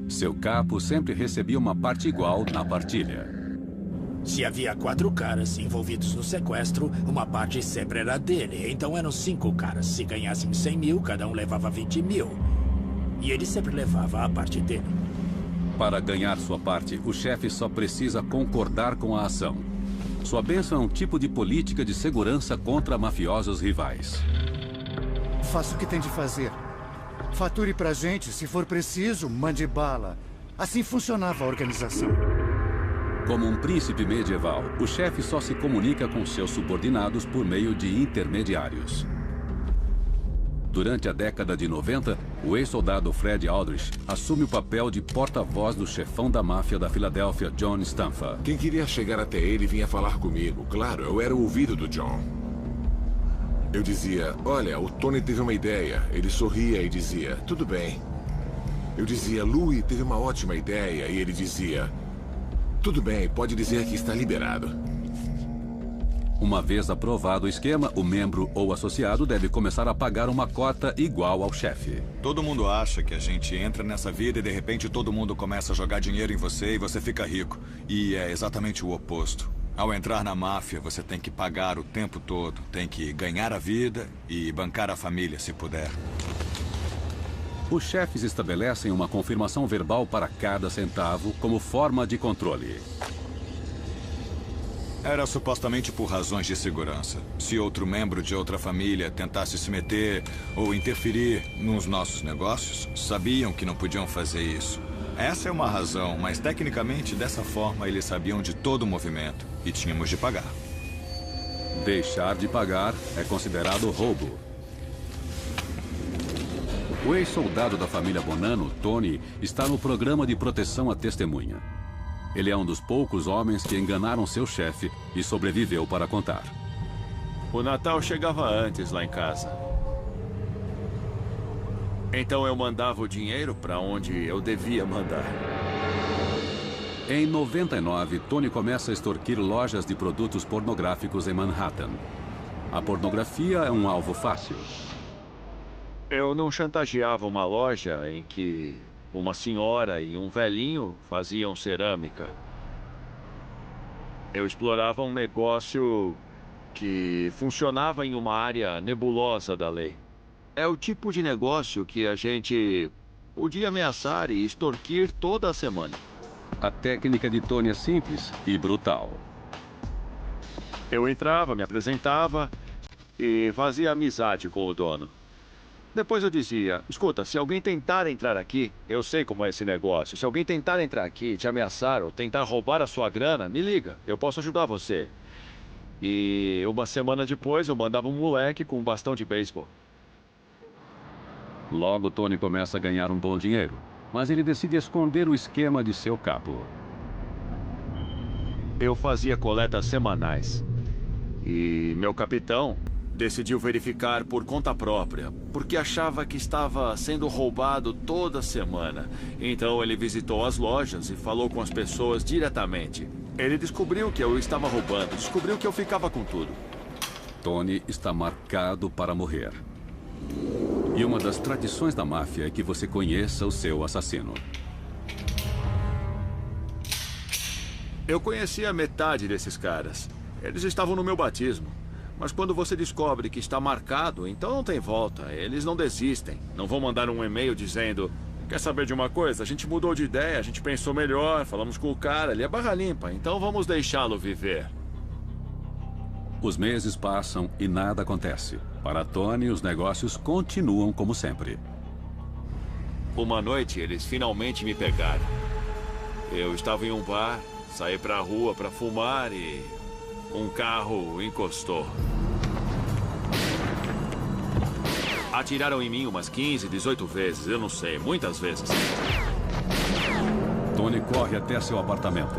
Seu capo sempre recebia uma parte igual na partilha. Se havia 4 caras envolvidos no sequestro, uma parte sempre era dele. Então eram 5 caras. Se ganhassem 100 mil, cada um levava 20 mil. E ele sempre levava a parte dele. Para ganhar sua parte, o chefe só precisa concordar com a ação. Sua bênção é um tipo de política de segurança contra mafiosos rivais. Faça o que tem de fazer. Fature pra gente, se for preciso, mande bala. Assim funcionava a organização. Como um príncipe medieval, o chefe só se comunica com seus subordinados por meio de intermediários. Durante a década de 90, o ex-soldado Fred Aldrich assume o papel de porta-voz do chefão da máfia da Filadélfia, John Stanfa. Quem queria chegar até ele vinha falar comigo. Claro, eu era o ouvido do John. Eu dizia, olha, o Tony teve uma ideia. Ele sorria e dizia, tudo bem. Eu dizia, Louis teve uma ótima ideia. E ele dizia, tudo bem, pode dizer que está liberado. Uma vez aprovado o esquema, o membro ou associado deve começar a pagar uma cota igual ao chefe. Todo mundo acha que a gente entra nessa vida e de repente todo mundo começa a jogar dinheiro em você e você fica rico. E é exatamente o oposto. Ao entrar na máfia, você tem que pagar o tempo todo. Tem que ganhar a vida e bancar a família, se puder. Os chefes estabelecem uma confirmação verbal para cada centavo como forma de controle. Era supostamente por razões de segurança. Se outro membro de outra família tentasse se meter ou interferir nos nossos negócios, sabiam que não podiam fazer isso. Essa é uma razão, mas tecnicamente dessa forma eles sabiam de todo o movimento e tínhamos de pagar. Deixar de pagar é considerado roubo. O ex-soldado da família Bonanno, Tony, está no programa de proteção à testemunha. Ele é um dos poucos homens que enganaram seu chefe e sobreviveu para contar. O Natal chegava antes lá em casa. Então eu mandava o dinheiro para onde eu devia mandar. Em 99, Tony começa a extorquir lojas de produtos pornográficos em Manhattan. A pornografia é um alvo fácil. Eu não chantageava uma loja em que uma senhora e um velhinho faziam cerâmica. Eu explorava um negócio que funcionava em uma área nebulosa da lei. É o tipo de negócio que a gente podia ameaçar e extorquir toda a semana. A técnica de Tony é simples e brutal. Eu entrava, me apresentava e fazia amizade com o dono. Depois eu dizia, escuta, se alguém tentar entrar aqui, eu sei como é esse negócio. Se alguém tentar entrar aqui, te ameaçar ou tentar roubar a sua grana, me liga, eu posso ajudar você. E uma semana depois eu mandava um moleque com um bastão de beisebol. Logo, Tony começa a ganhar um bom dinheiro, mas ele decide esconder o esquema de seu capo. Eu fazia coletas semanais. E meu capitão decidiu verificar por conta própria, porque achava que estava sendo roubado toda semana. Então ele visitou as lojas e falou com as pessoas diretamente. Ele descobriu que eu estava roubando, descobriu que eu ficava com tudo. Tony está marcado para morrer. E uma das tradições da máfia é que você conheça o seu assassino. Eu conhecia metade desses caras. Eles estavam no meu batismo. Mas quando você descobre que está marcado, então não tem volta. Eles não desistem. Não vão mandar um e-mail dizendo, quer saber de uma coisa? A gente mudou de ideia, a gente pensou melhor, falamos com o cara, ele é barra limpa, então vamos deixá-lo viver. Os meses passam e nada acontece. Para Tony, os negócios continuam como sempre. Uma noite, eles finalmente me pegaram. Eu estava em um bar, saí pra rua pra fumar e um carro encostou. Atiraram em mim umas 15, 18 vezes, eu não sei, muitas vezes. Tony corre até seu apartamento.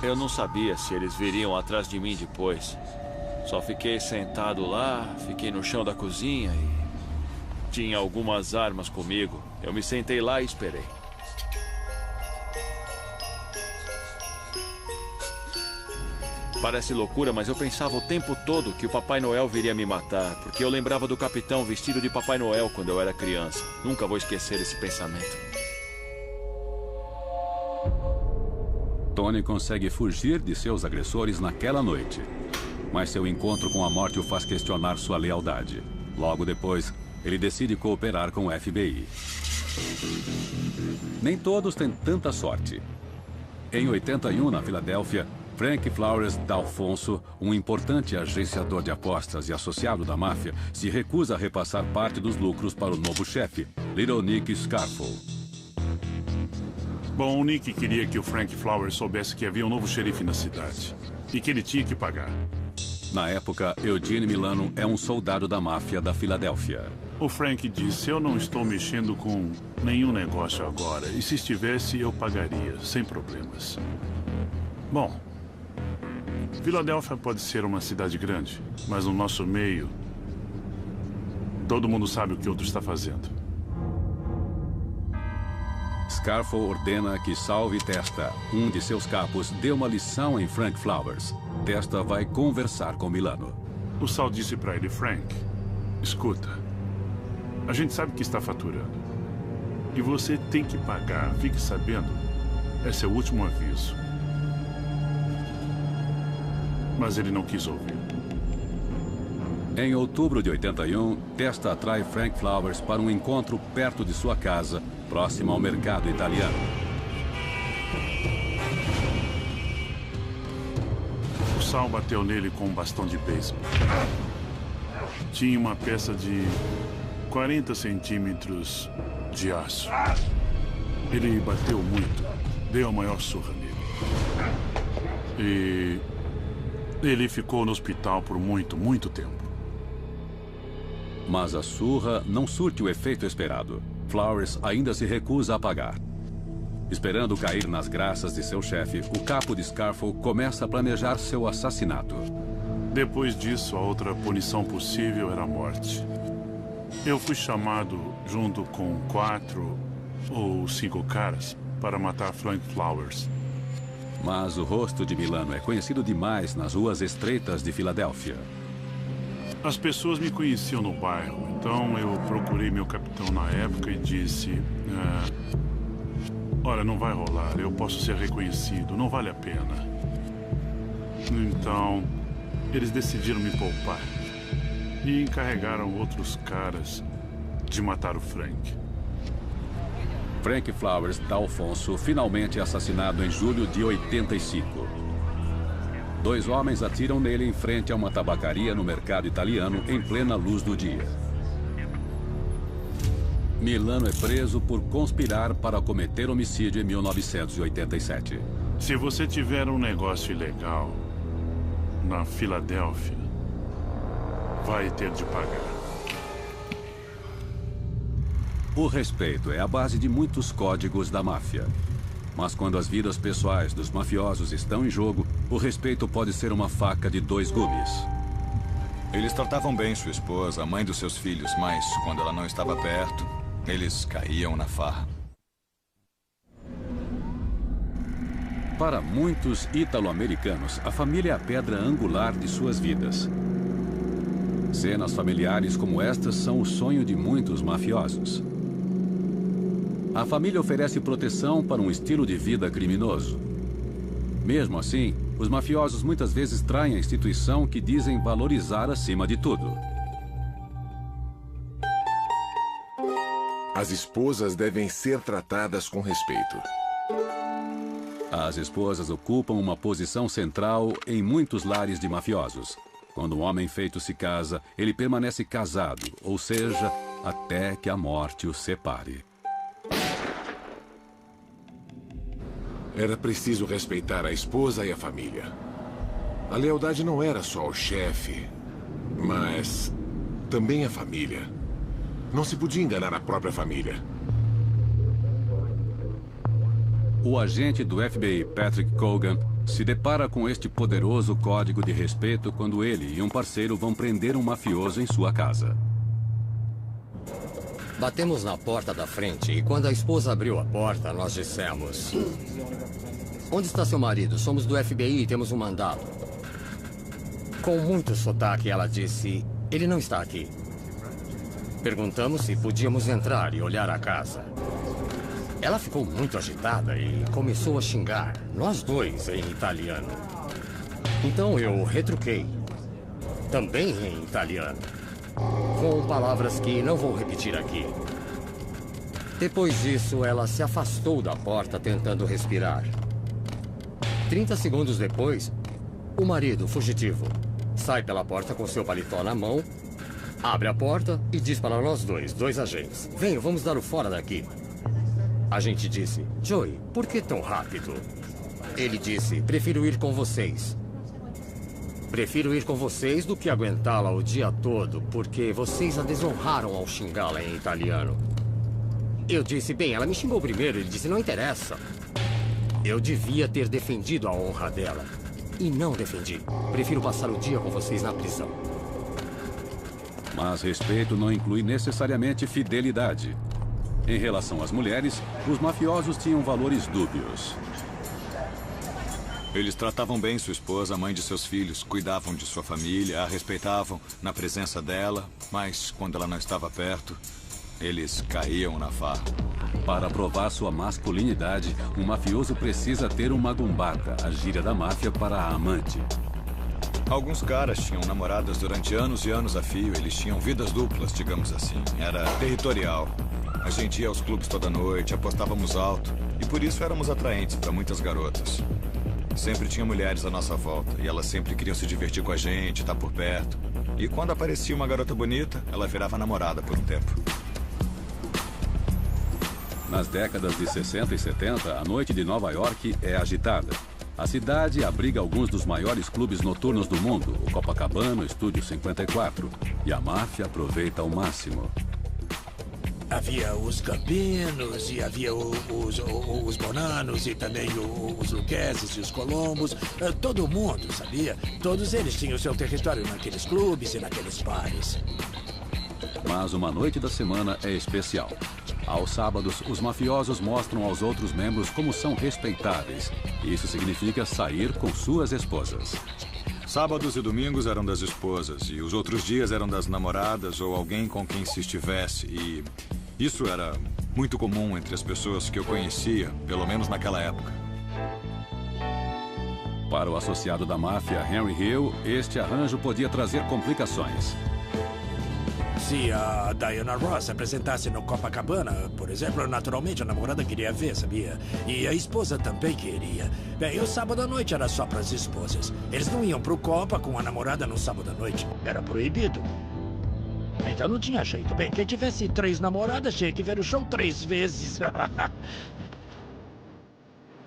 Eu não sabia se eles viriam atrás de mim depois. Só fiquei sentado lá, fiquei no chão da cozinha e tinha algumas armas comigo. Eu me sentei lá e esperei. Parece loucura, mas eu pensava o tempo todo que o Papai Noel viria me matar, porque eu lembrava do capitão vestido de Papai Noel quando eu era criança. Nunca vou esquecer esse pensamento. Tony consegue fugir de seus agressores naquela noite. Mas seu encontro com a morte o faz questionar sua lealdade. Logo depois, ele decide cooperar com o FBI. Nem todos têm tanta sorte. Em 81, na Filadélfia, Frank Flores D'Alfonso, um importante agenciador de apostas e associado da máfia, se recusa a repassar parte dos lucros para o novo chefe, Little Nick Scarfo. Bom, o Nick queria que o Frank Flowers soubesse que havia um novo xerife na cidade. E que ele tinha que pagar. Na época, Eugene Milano é um soldado da máfia da Filadélfia. O Frank disse, eu não estou mexendo com nenhum negócio agora. E se estivesse, eu pagaria, sem problemas. Bom, Filadélfia pode ser uma cidade grande, mas no nosso meio, todo mundo sabe o que o outro está fazendo. Scarfo ordena que Salve Testa, um de seus capos, dê uma lição em Frank Flowers. Testa vai conversar com Milano. O Sal disse para ele, Frank, escuta, a gente sabe que está faturando. E você tem que pagar, fique sabendo. Esse é o último aviso. Mas ele não quis ouvir. Em outubro de 81, Testa atrai Frank Flowers para um encontro perto de sua casa, próximo ao mercado italiano. O Sal bateu nele com um bastão de beisebol. Tinha uma peça de 40 centímetros de aço. Ele bateu muito, deu a maior surra nele. E ele ficou no hospital por muito tempo. Mas a surra não surte o efeito esperado. Flowers ainda se recusa a pagar. Esperando cair nas graças de seu chefe, o capo de Scarfo começa a planejar seu assassinato. Depois disso, a outra punição possível era a morte. Eu fui chamado, junto com 4 ou 5 caras, para matar Frank Flowers. Mas o rosto de Milano é conhecido demais nas ruas estreitas de Filadélfia. As pessoas me conheciam no bairro, então eu procurei meu capitão na época e disse... olha, não vai rolar, eu posso ser reconhecido, não vale a pena. Então, eles decidiram me poupar. E encarregaram outros caras de matar o Frank. Frank Flowers D'Alfonso finalmente assassinado em julho de 85. 2 homens atiram nele em frente a uma tabacaria no mercado italiano em plena luz do dia. Milano é preso por conspirar para cometer homicídio em 1987. Se você tiver um negócio ilegal na Filadélfia, vai ter de pagar. O respeito é a base de muitos códigos da máfia. Mas quando as vidas pessoais dos mafiosos estão em jogo, o respeito pode ser uma faca de 2 gumes. Eles tratavam bem sua esposa, a mãe dos seus filhos, mas quando ela não estava perto, eles caíam na farra. Para muitos ítalo-americanos, a família é a pedra angular de suas vidas. Cenas familiares como estas são o sonho de muitos mafiosos. A família oferece proteção para um estilo de vida criminoso. Mesmo assim, os mafiosos muitas vezes traem a instituição que dizem valorizar acima de tudo. As esposas devem ser tratadas com respeito. As esposas ocupam uma posição central em muitos lares de mafiosos. Quando um homem feito se casa, ele permanece casado, ou seja, até que a morte o separe. Era preciso respeitar a esposa e a família. A lealdade não era só ao chefe, mas também a família. Não se podia enganar a própria família. O agente do FBI, Patrick Cogan, se depara com este poderoso código de respeito quando ele e um parceiro vão prender um mafioso em sua casa. Batemos na porta da frente e quando a esposa abriu a porta, nós dissemos: onde está seu marido? Somos do FBI e temos um mandado. Com muito sotaque, ela disse: ele não está aqui. Perguntamos se podíamos entrar e olhar a casa. Ela ficou muito agitada e começou a xingar, nós dois em italiano. Então eu retruquei, também em italiano, com palavras que não vou repetir aqui. Depois disso, ela se afastou da porta tentando respirar. 30 segundos depois, o marido, fugitivo, sai pela porta com seu paletó na mão, abre a porta e diz para nós dois agentes: venham, vamos dar o fora daqui. A gente disse, Joey, por que tão rápido? Ele disse, prefiro ir com vocês. Prefiro ir com vocês do que aguentá-la o dia todo, porque vocês a desonraram ao xingá-la em italiano. Eu disse, bem, ela me xingou primeiro. Ele disse, não interessa. Eu devia ter defendido a honra dela. E não defendi. Prefiro passar o dia com vocês na prisão. Mas respeito não inclui necessariamente fidelidade. Em relação às mulheres, os mafiosos tinham valores dúbios. Eles tratavam bem sua esposa, a mãe de seus filhos, cuidavam de sua família, a respeitavam na presença dela, mas quando ela não estava perto, eles caíam na farra. Para provar sua masculinidade, um mafioso precisa ter uma gumbata, a gíria da máfia para a amante. Alguns caras tinham namoradas durante anos e anos a fio. Eles tinham vidas duplas, digamos assim. Era territorial. A gente ia aos clubes toda noite, apostávamos alto. E por isso éramos atraentes para muitas garotas. Sempre tinha mulheres à nossa volta. E elas sempre queriam se divertir com a gente, estar por perto. E quando aparecia uma garota bonita, ela virava namorada por um tempo. Nas décadas de 60 e 70, a noite de Nova York é agitada. A cidade abriga alguns dos maiores clubes noturnos do mundo, o Copacabana, o Estúdio 54. E a máfia aproveita ao máximo. Havia os Campinos, e havia os Bonanos, e também os Luquezes e os Colombos. Todo mundo, sabia? Todos eles tinham seu território naqueles clubes e naqueles bares. Mas uma noite da semana é especial. Aos sábados, os mafiosos mostram aos outros membros como são respeitáveis. Isso significa sair com suas esposas. Sábados e domingos eram das esposas, e os outros dias eram das namoradas ou alguém com quem se estivesse. E isso era muito comum entre as pessoas que eu conhecia, pelo menos naquela época. Para o associado da máfia, Henry Hill, este arranjo podia trazer complicações. Se a Diana Ross se apresentasse no Copacabana, por exemplo, naturalmente a namorada queria ver, sabia? E a esposa também queria. Bem, o sábado à noite era só para as esposas. Eles não iam pro Copa com a namorada no sábado à noite. Era proibido. Então não tinha jeito. Bem, quem tivesse 3 namoradas tinha que ver o show 3 vezes.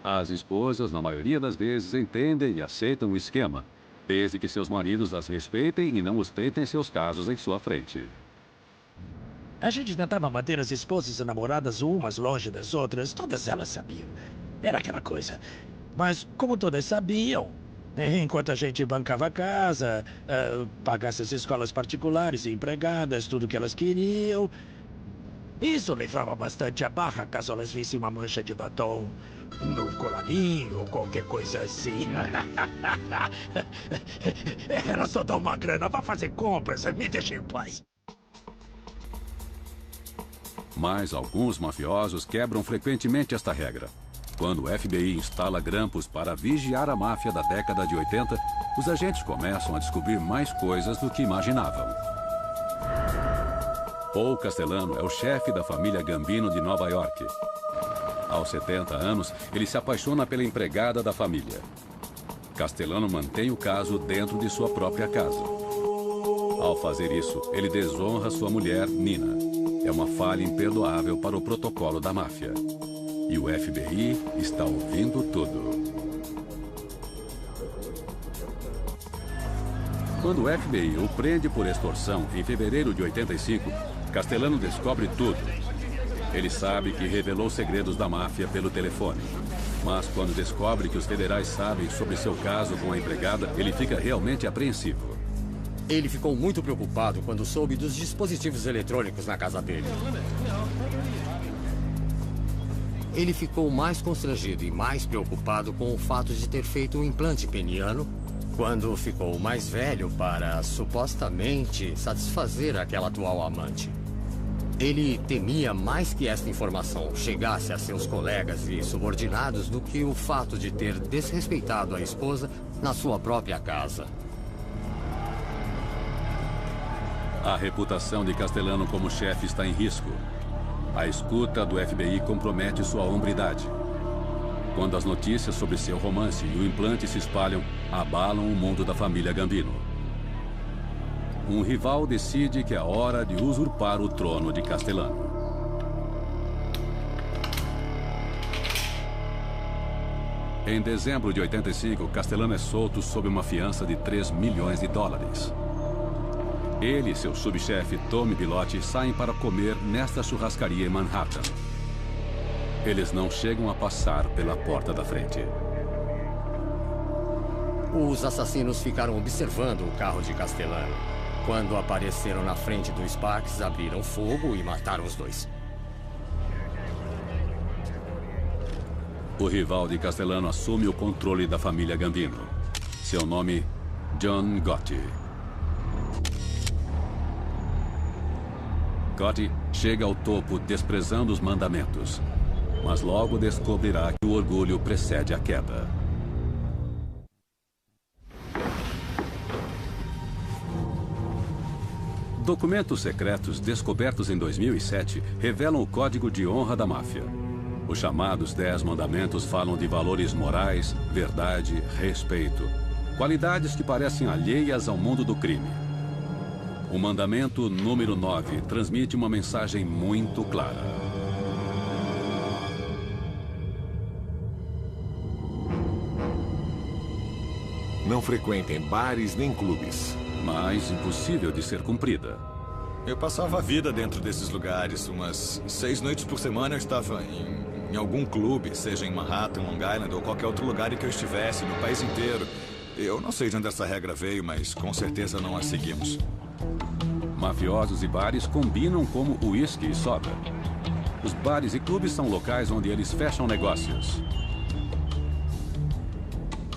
As esposas, na maioria das vezes, entendem e aceitam o esquema, desde que seus maridos as respeitem e não ostentem seus casos em sua frente. A gente tentava manter as esposas e namoradas umas longe das outras. Todas elas sabiam. Era aquela coisa. Mas como todas sabiam, enquanto a gente bancava a casa, pagasse as escolas particulares e empregadas, tudo que elas queriam, isso levava bastante a barra caso elas vissem uma mancha de batom no colarinho ou qualquer coisa assim. Era só dar uma grana, vá fazer compras, me deixe em paz. Mas alguns mafiosos quebram frequentemente esta regra. Quando o FBI instala grampos para vigiar a máfia da década de 80, os agentes começam a descobrir mais coisas do que imaginavam. Paul Castellano é o chefe da família Gambino de Nova York. Aos 70 anos, ele se apaixona pela empregada da família. Castellano mantém o caso dentro de sua própria casa. Ao fazer isso, ele desonra sua mulher, Nina. É uma falha imperdoável para o protocolo da máfia. E o FBI está ouvindo tudo. Quando o FBI o prende por extorsão em fevereiro de 85, Castellano descobre tudo. Ele sabe que revelou segredos da máfia pelo telefone. Mas quando descobre que os federais sabem sobre seu caso com a empregada, ele fica realmente apreensivo. Ele ficou muito preocupado quando soube dos dispositivos eletrônicos na casa dele. Ele ficou mais constrangido e mais preocupado com o fato de ter feito um implante peniano quando ficou mais velho para, supostamente, satisfazer aquela atual amante. Ele temia mais que esta informação chegasse a seus colegas e subordinados do que o fato de ter desrespeitado a esposa na sua própria casa. A reputação de Castellano como chefe está em risco. A escuta do FBI compromete sua hombridade. Quando as notícias sobre seu romance e o implante se espalham, abalam o mundo da família Gambino. Um rival decide que é hora de usurpar o trono de Castellano. Em dezembro de 85, Castellano é solto sob uma fiança de 3 milhões de dólares. Ele e seu subchefe, Tommy Bilotti, saem para comer nesta churrascaria em Manhattan. Eles não chegam a passar pela porta da frente. Os assassinos ficaram observando o carro de Castellano. Quando apareceram na frente do Sparks, abriram fogo e mataram os dois. O rival de Castellano assume o controle da família Gambino. Seu nome, John Gotti. Gotti chega ao topo desprezando os mandamentos, mas logo descobrirá que o orgulho precede a queda. Documentos secretos descobertos em 2007 revelam o código de honra da máfia. Os chamados 10 mandamentos falam de valores morais, verdade, respeito. Qualidades que parecem alheias ao mundo do crime. O mandamento número 9 transmite uma mensagem muito clara. Não frequentem bares nem clubes. Mas impossível de ser cumprida. Eu passava a vida dentro desses lugares. Umas 6 noites por semana eu estava em algum clube, seja em Manhattan, Long Island ou qualquer outro lugar em que eu estivesse, no país inteiro. Eu não sei de onde essa regra veio, mas com certeza não a seguimos. Mafiosos e bares combinam como uísque e soda. Os bares e clubes são locais onde eles fecham negócios.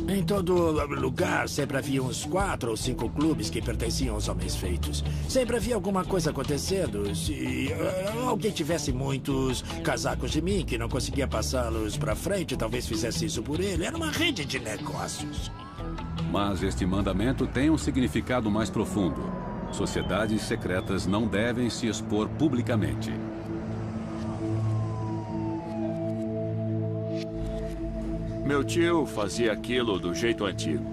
Em todo lugar, sempre havia uns 4 ou 5 clubes que pertenciam aos homens feitos. Sempre havia alguma coisa acontecendo. Se alguém tivesse muitos casacos de mim que não conseguia passá-los para frente, talvez fizesse isso por ele. Era uma rede de negócios. Mas este mandamento tem um significado mais profundo. Sociedades secretas não devem se expor publicamente. Meu tio fazia aquilo do jeito antigo.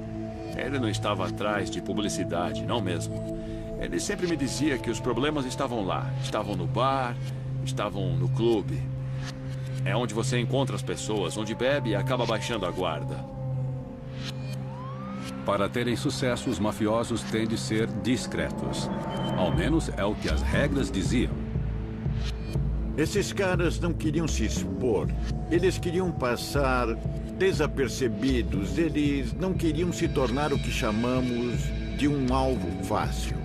Ele não estava atrás de publicidade, não mesmo. Ele sempre me dizia que os problemas estavam lá. Estavam no bar, estavam no clube. É onde você encontra as pessoas, onde bebe e acaba baixando a guarda. Para terem sucesso, os mafiosos têm de ser discretos. Ao menos é o que as regras diziam. Esses caras não queriam se expor. Eles queriam passar desapercebidos. Eles não queriam se tornar o que chamamos de um alvo fácil.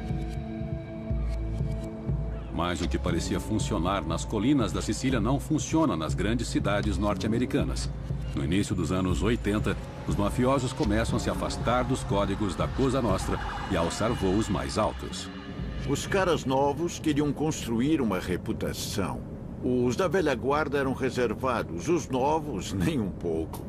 Mas o que parecia funcionar nas colinas da Sicília não funciona nas grandes cidades norte-americanas. No início dos anos 80, os mafiosos começam a se afastar dos códigos da Cosa Nostra e a alçar voos mais altos. Os caras novos queriam construir uma reputação. Os da velha guarda eram reservados, os novos, nem um pouco.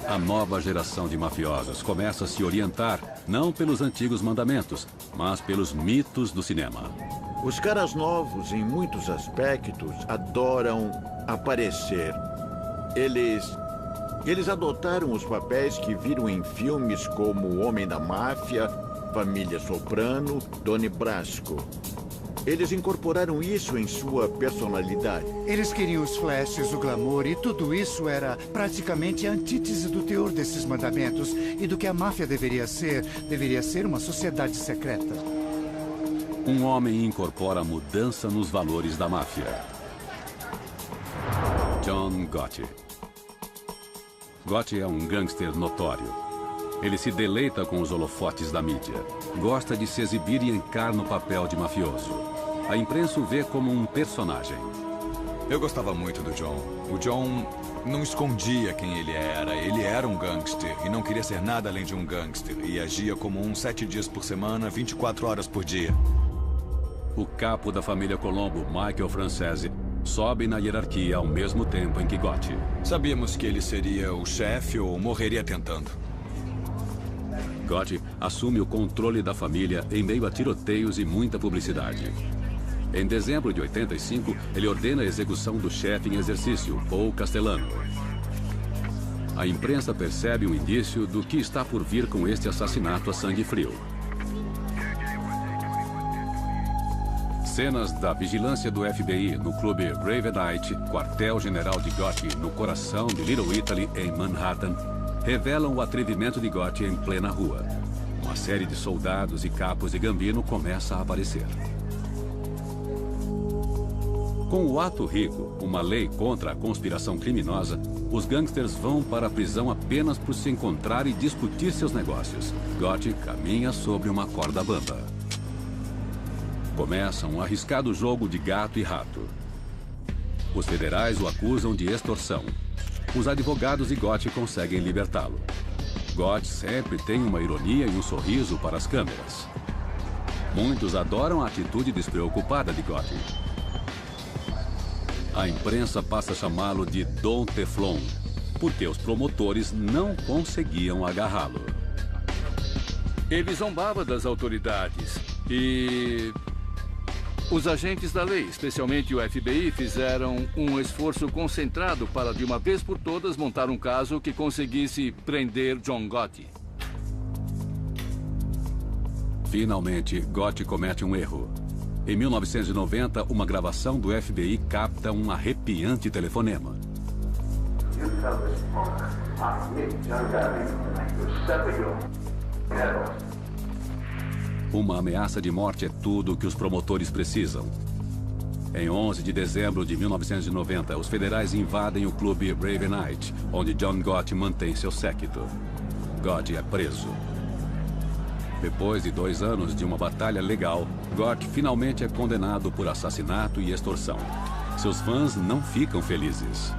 A nova geração de mafiosos começa a se orientar não pelos antigos mandamentos, mas pelos mitos do cinema. Os caras novos, em muitos aspectos, adoram aparecer. Eles adotaram os papéis que viram em filmes como O Homem da Máfia, Família Soprano, Donnie Brasco. Eles incorporaram isso em sua personalidade. Eles queriam os flashes, o glamour, e tudo isso era praticamente a antítese do teor desses mandamentos e do que a máfia deveria ser. Deveria ser uma sociedade secreta. Um homem incorpora a mudança nos valores da máfia. John Gotti. Gotti é um gangster notório. Ele se deleita com os holofotes da mídia. Gosta de se exibir e encarna o papel de mafioso. A imprensa o vê como um personagem. Eu gostava muito do John. O John não escondia quem ele era. Ele era um gangster e não queria ser nada além de um gangster. E agia como um 7 dias por semana, 24 horas por dia. O capo da família Colombo, Michael Francese, sobe na hierarquia ao mesmo tempo em que Gotti. Sabíamos que ele seria o chefe ou morreria tentando. Gotti assume o controle da família em meio a tiroteios e muita publicidade. Em dezembro de 85, ele ordena a execução do chefe em exercício, Paul Castellano. A imprensa percebe um indício do que está por vir com este assassinato a sangue frio. Cenas da vigilância do FBI no clube Ravenite, quartel-general de Gotti no coração de Little Italy, em Manhattan, revelam o atrevimento de Gotti em plena rua. Uma série de soldados e capos de Gambino começa a aparecer. Com o ato rico, uma lei contra a conspiração criminosa, os gangsters vão para a prisão apenas por se encontrar e discutir seus negócios. Gotti caminha sobre uma corda bamba. Começa um arriscado jogo de gato e rato. Os federais o acusam de extorsão. Os advogados de Gotti conseguem libertá-lo. Gotti sempre tem uma ironia e um sorriso para as câmeras. Muitos adoram a atitude despreocupada de Gotti. A imprensa passa a chamá-lo de Dom Teflon, porque os promotores não conseguiam agarrá-lo. Ele zombava das autoridades e os agentes da lei, especialmente o FBI, fizeram um esforço concentrado para, de uma vez por todas, montar um caso que conseguisse prender John Gotti. Finalmente, Gotti comete um erro. Em 1990, uma gravação do FBI capta um arrepiante telefonema. Uma ameaça de morte é tudo o que os promotores precisam. Em 11 de dezembro de 1990, os federais invadem o clube Ravenite, onde John Gotti mantém seu séquito. Gotti é preso. Depois de 2 anos de uma batalha legal, Gotti finalmente é condenado por assassinato e extorsão. Seus fãs não ficam felizes.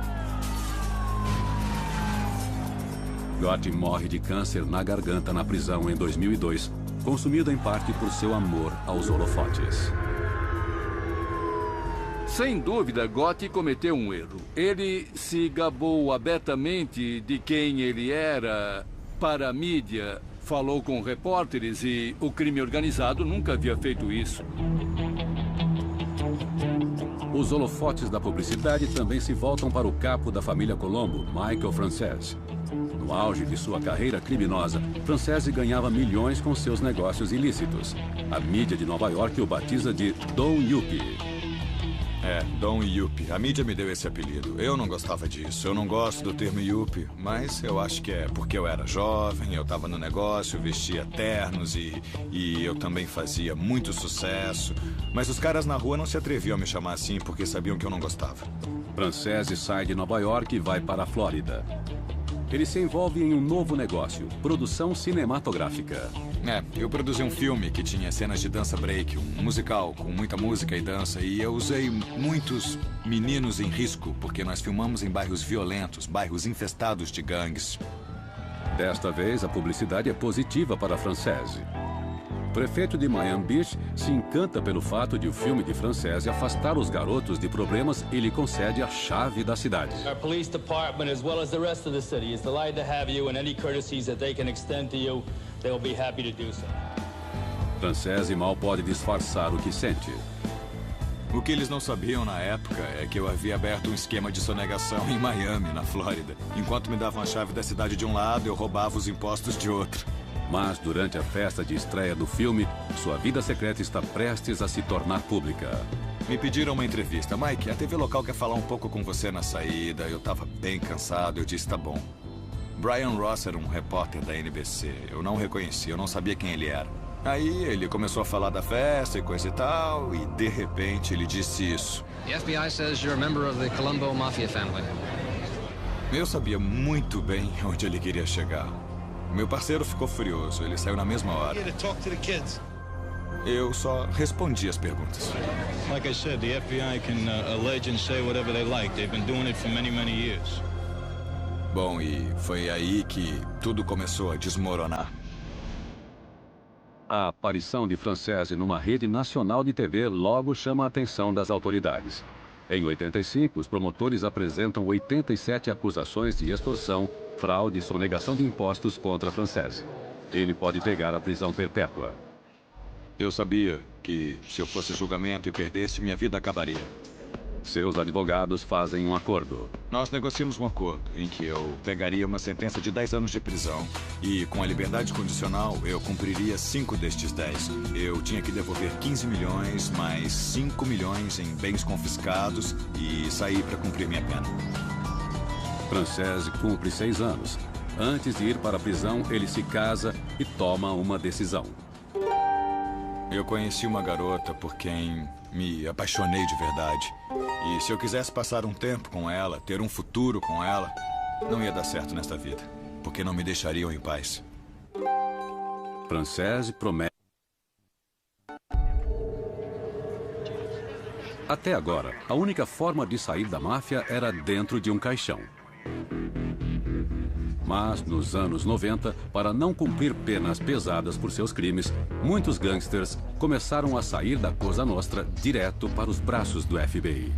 Gotti morre de câncer na garganta na prisão em 2002, consumido em parte por seu amor aos holofotes. Sem dúvida, Gotti cometeu um erro. Ele se gabou abertamente de quem ele era para a mídia. Falou com repórteres e o crime organizado nunca havia feito isso. Os holofotes da publicidade também se voltam para o capo da família Colombo, Michael Francese. No auge de sua carreira criminosa, Francese ganhava milhões com seus negócios ilícitos. A mídia de Nova York o batiza de Don Yuppie. Don Yuppie. A mídia me deu esse apelido. Eu não gostava disso. Eu não gosto do termo Yuppie, mas eu acho que é porque eu era jovem, eu estava no negócio, vestia ternos e eu também fazia muito sucesso. Mas os caras na rua não se atreviam a me chamar assim porque sabiam que eu não gostava. Francese sai de Nova York e vai para a Flórida. Ele se envolve em um novo negócio, produção cinematográfica. Eu produzi um filme que tinha cenas de dança break, um musical com muita música e dança, e eu usei muitos meninos em risco, porque nós filmamos em bairros violentos, bairros infestados de gangues. Desta vez, a publicidade é positiva para Francese. O prefeito de Miami Beach se encanta pelo fato de o filme de Francese afastar os garotos de problemas e lhe concede a chave da cidade. Our police department, as well as the rest of the city, is delighted to have you, and any courtesies that they can extend to you, they will be happy to do so. Francese mal pode disfarçar o que sente. O que eles não sabiam na época é que eu havia aberto um esquema de sonegação em Miami, na Flórida. Enquanto me davam a chave da cidade de um lado, eu roubava os impostos de outro. Mas, durante a festa de estreia do filme, sua vida secreta está prestes a se tornar pública. Me pediram uma entrevista. Mike, a TV local quer falar um pouco com você na saída. Eu estava bem cansado, eu disse, tá bom. Brian Ross era um repórter da NBC. Eu não o reconheci, eu não sabia quem ele era. Aí ele começou a falar da festa e coisa e tal, e de repente ele disse isso. The FBI says you're a member of the Colombo Mafia family. Eu sabia muito bem onde ele queria chegar. Meu parceiro ficou furioso, ele saiu na mesma hora. Eu só respondi as perguntas. Like I said, the FBI can allege and say whatever they like. They've been doing it for many, many years. Bom, e foi aí que tudo começou a desmoronar. A aparição de Francese numa rede nacional de TV logo chama a atenção das autoridades. Em 85, os promotores apresentam 87 acusações de extorsão, fraude e sonegação de impostos contra Francese. Ele pode pegar a prisão perpétua. Eu sabia que se eu fosse julgamento e perdesse, minha vida acabaria. Seus advogados fazem um acordo. Nós negociamos um acordo em que eu pegaria uma sentença de 10 anos de prisão e, com a liberdade condicional, eu cumpriria 5 destes 10. Eu tinha que devolver 15 milhões, mais 5 milhões em bens confiscados e sair para cumprir minha pena. Francese cumpre 6 anos. Antes de ir para a prisão, ele se casa e toma uma decisão. Eu conheci uma garota por quem me apaixonei de verdade. E se eu quisesse passar um tempo com ela, ter um futuro com ela, não ia dar certo nesta vida, porque não me deixariam em paz. Francese promete. Até agora, a única forma de sair da máfia era dentro de um caixão. Mas, nos anos 90, para não cumprir penas pesadas por seus crimes, muitos gangsters começaram a sair da Cosa Nostra direto para os braços do FBI.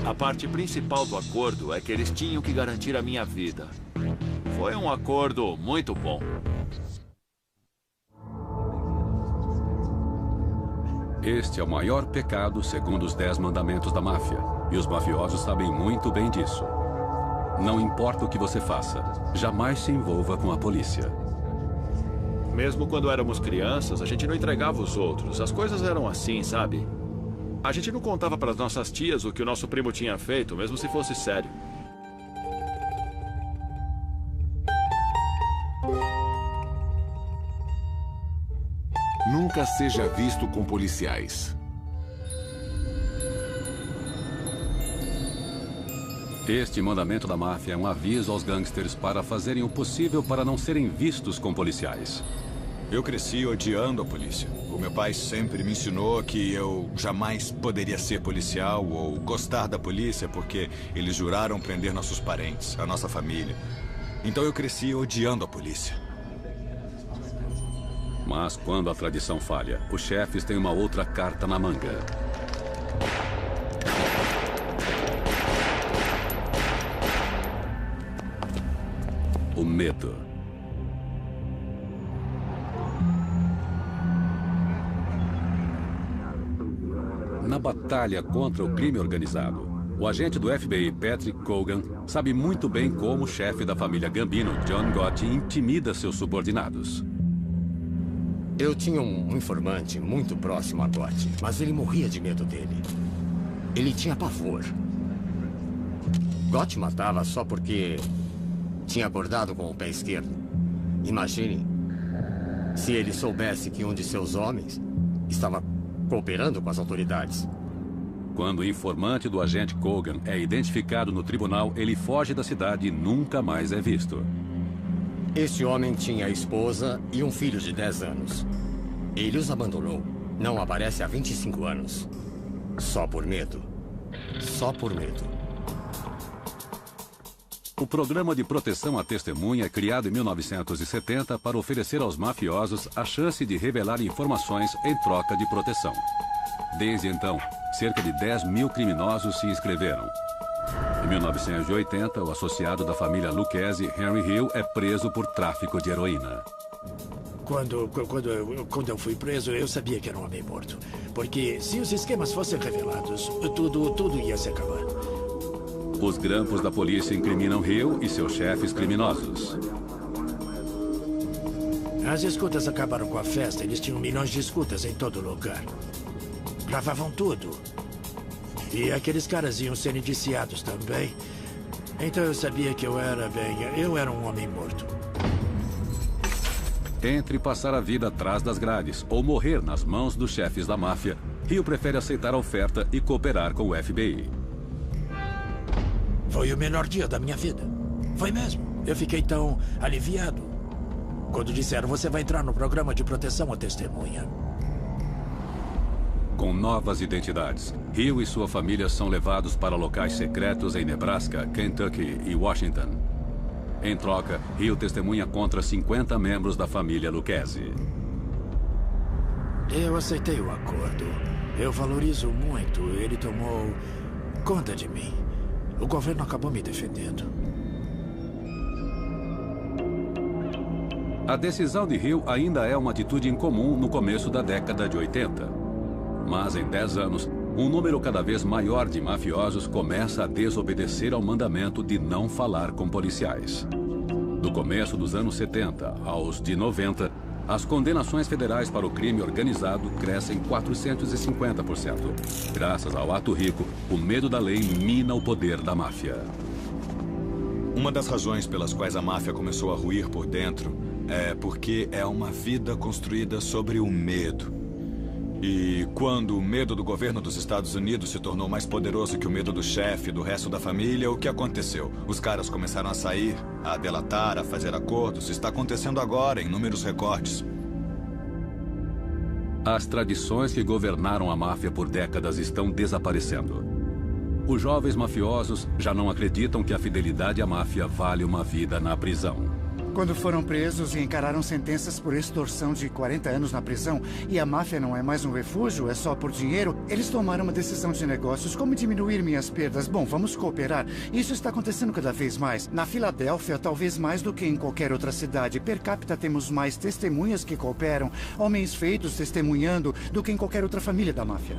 A parte principal do acordo é que eles tinham que garantir a minha vida. Foi um acordo muito bom. Este é o maior pecado segundo os 10 mandamentos da máfia, e os mafiosos sabem muito bem disso. Não importa o que você faça, jamais se envolva com a polícia. Mesmo quando éramos crianças, a gente não entregava os outros. As coisas eram assim, sabe? A gente não contava para as nossas tias o que o nosso primo tinha feito, mesmo se fosse sério. Nunca seja visto com policiais. Este mandamento da máfia é um aviso aos gangsters para fazerem o possível para não serem vistos com policiais. Eu cresci odiando a polícia. O meu pai sempre me ensinou que eu jamais poderia ser policial ou gostar da polícia porque eles juraram prender nossos parentes, a nossa família. Então eu cresci odiando a polícia. Mas quando a tradição falha, os chefes têm uma outra carta na manga. O medo. Na batalha contra o crime organizado, o agente do FBI, Patrick Cogan, sabe muito bem como o chefe da família Gambino, John Gotti, intimida seus subordinados. Eu tinha um informante muito próximo a Gotti, mas ele morria de medo dele. Ele tinha pavor. Gotti matava só porque tinha abordado com o pé esquerdo. Imagine se ele soubesse que um de seus homens estava cooperando com as autoridades. Quando o informante do agente Cogan é identificado no tribunal, ele foge da cidade e nunca mais é visto. Este homem tinha esposa e um filho de 10 anos. Ele os abandonou. Não aparece há 25 anos. Só por medo. Só por medo. O programa de proteção à testemunha é criado em 1970 para oferecer aos mafiosos a chance de revelar informações em troca de proteção. Desde então, cerca de 10 mil criminosos se inscreveram. Em 1980, o associado da família Lucchese, Henry Hill, é preso por tráfico de heroína. Quando eu fui preso, eu sabia que era um homem morto. Porque se os esquemas fossem revelados, tudo ia se acabar. Os grampos da polícia incriminam Hill e seus chefes criminosos. As escutas acabaram com a festa. Eles tinham milhões de escutas em todo lugar. Gravavam tudo. E aqueles caras iam ser indiciados também. Então eu sabia que eu era um homem morto. Entre passar a vida atrás das grades ou morrer nas mãos dos chefes da máfia, Hill prefere aceitar a oferta e cooperar com o FBI. Foi o melhor dia da minha vida. Foi mesmo. Eu fiquei tão aliviado quando disseram: você vai entrar no programa de proteção à testemunha. Com novas identidades, Hill e sua família são levados para locais secretos em Nebraska, Kentucky e Washington. Em troca, Hill testemunha contra 50 membros da família Lucchese. Eu aceitei o acordo. Eu valorizo muito. Ele tomou conta de mim. O governo acabou me defendendo. A decisão de Hill ainda é uma atitude incomum no começo da década de 80. Mas em 10 anos, um número cada vez maior de mafiosos começa a desobedecer ao mandamento de não falar com policiais. Do começo dos anos 70 aos de 90, as condenações federais para o crime organizado crescem 450%. Graças ao ato rico, o medo da lei mina o poder da máfia. Uma das razões pelas quais a máfia começou a ruir por dentro é porque é uma vida construída sobre o medo. E quando o medo do governo dos Estados Unidos se tornou mais poderoso que o medo do chefe e do resto da família, o que aconteceu? Os caras começaram a sair, a delatar, a fazer acordos. Está acontecendo agora, em números recordes. As tradições que governaram a máfia por décadas estão desaparecendo. Os jovens mafiosos já não acreditam que a fidelidade à máfia vale uma vida na prisão. Quando foram presos e encararam sentenças por extorsão de 40 anos na prisão, e a máfia não é mais um refúgio, é só por dinheiro, eles tomaram uma decisão de negócios. Como diminuir minhas perdas? Bom, vamos cooperar. Isso está acontecendo cada vez mais. Na Filadélfia, talvez mais do que em qualquer outra cidade. Per capita temos mais testemunhas que cooperam, homens feitos testemunhando, do que em qualquer outra família da máfia.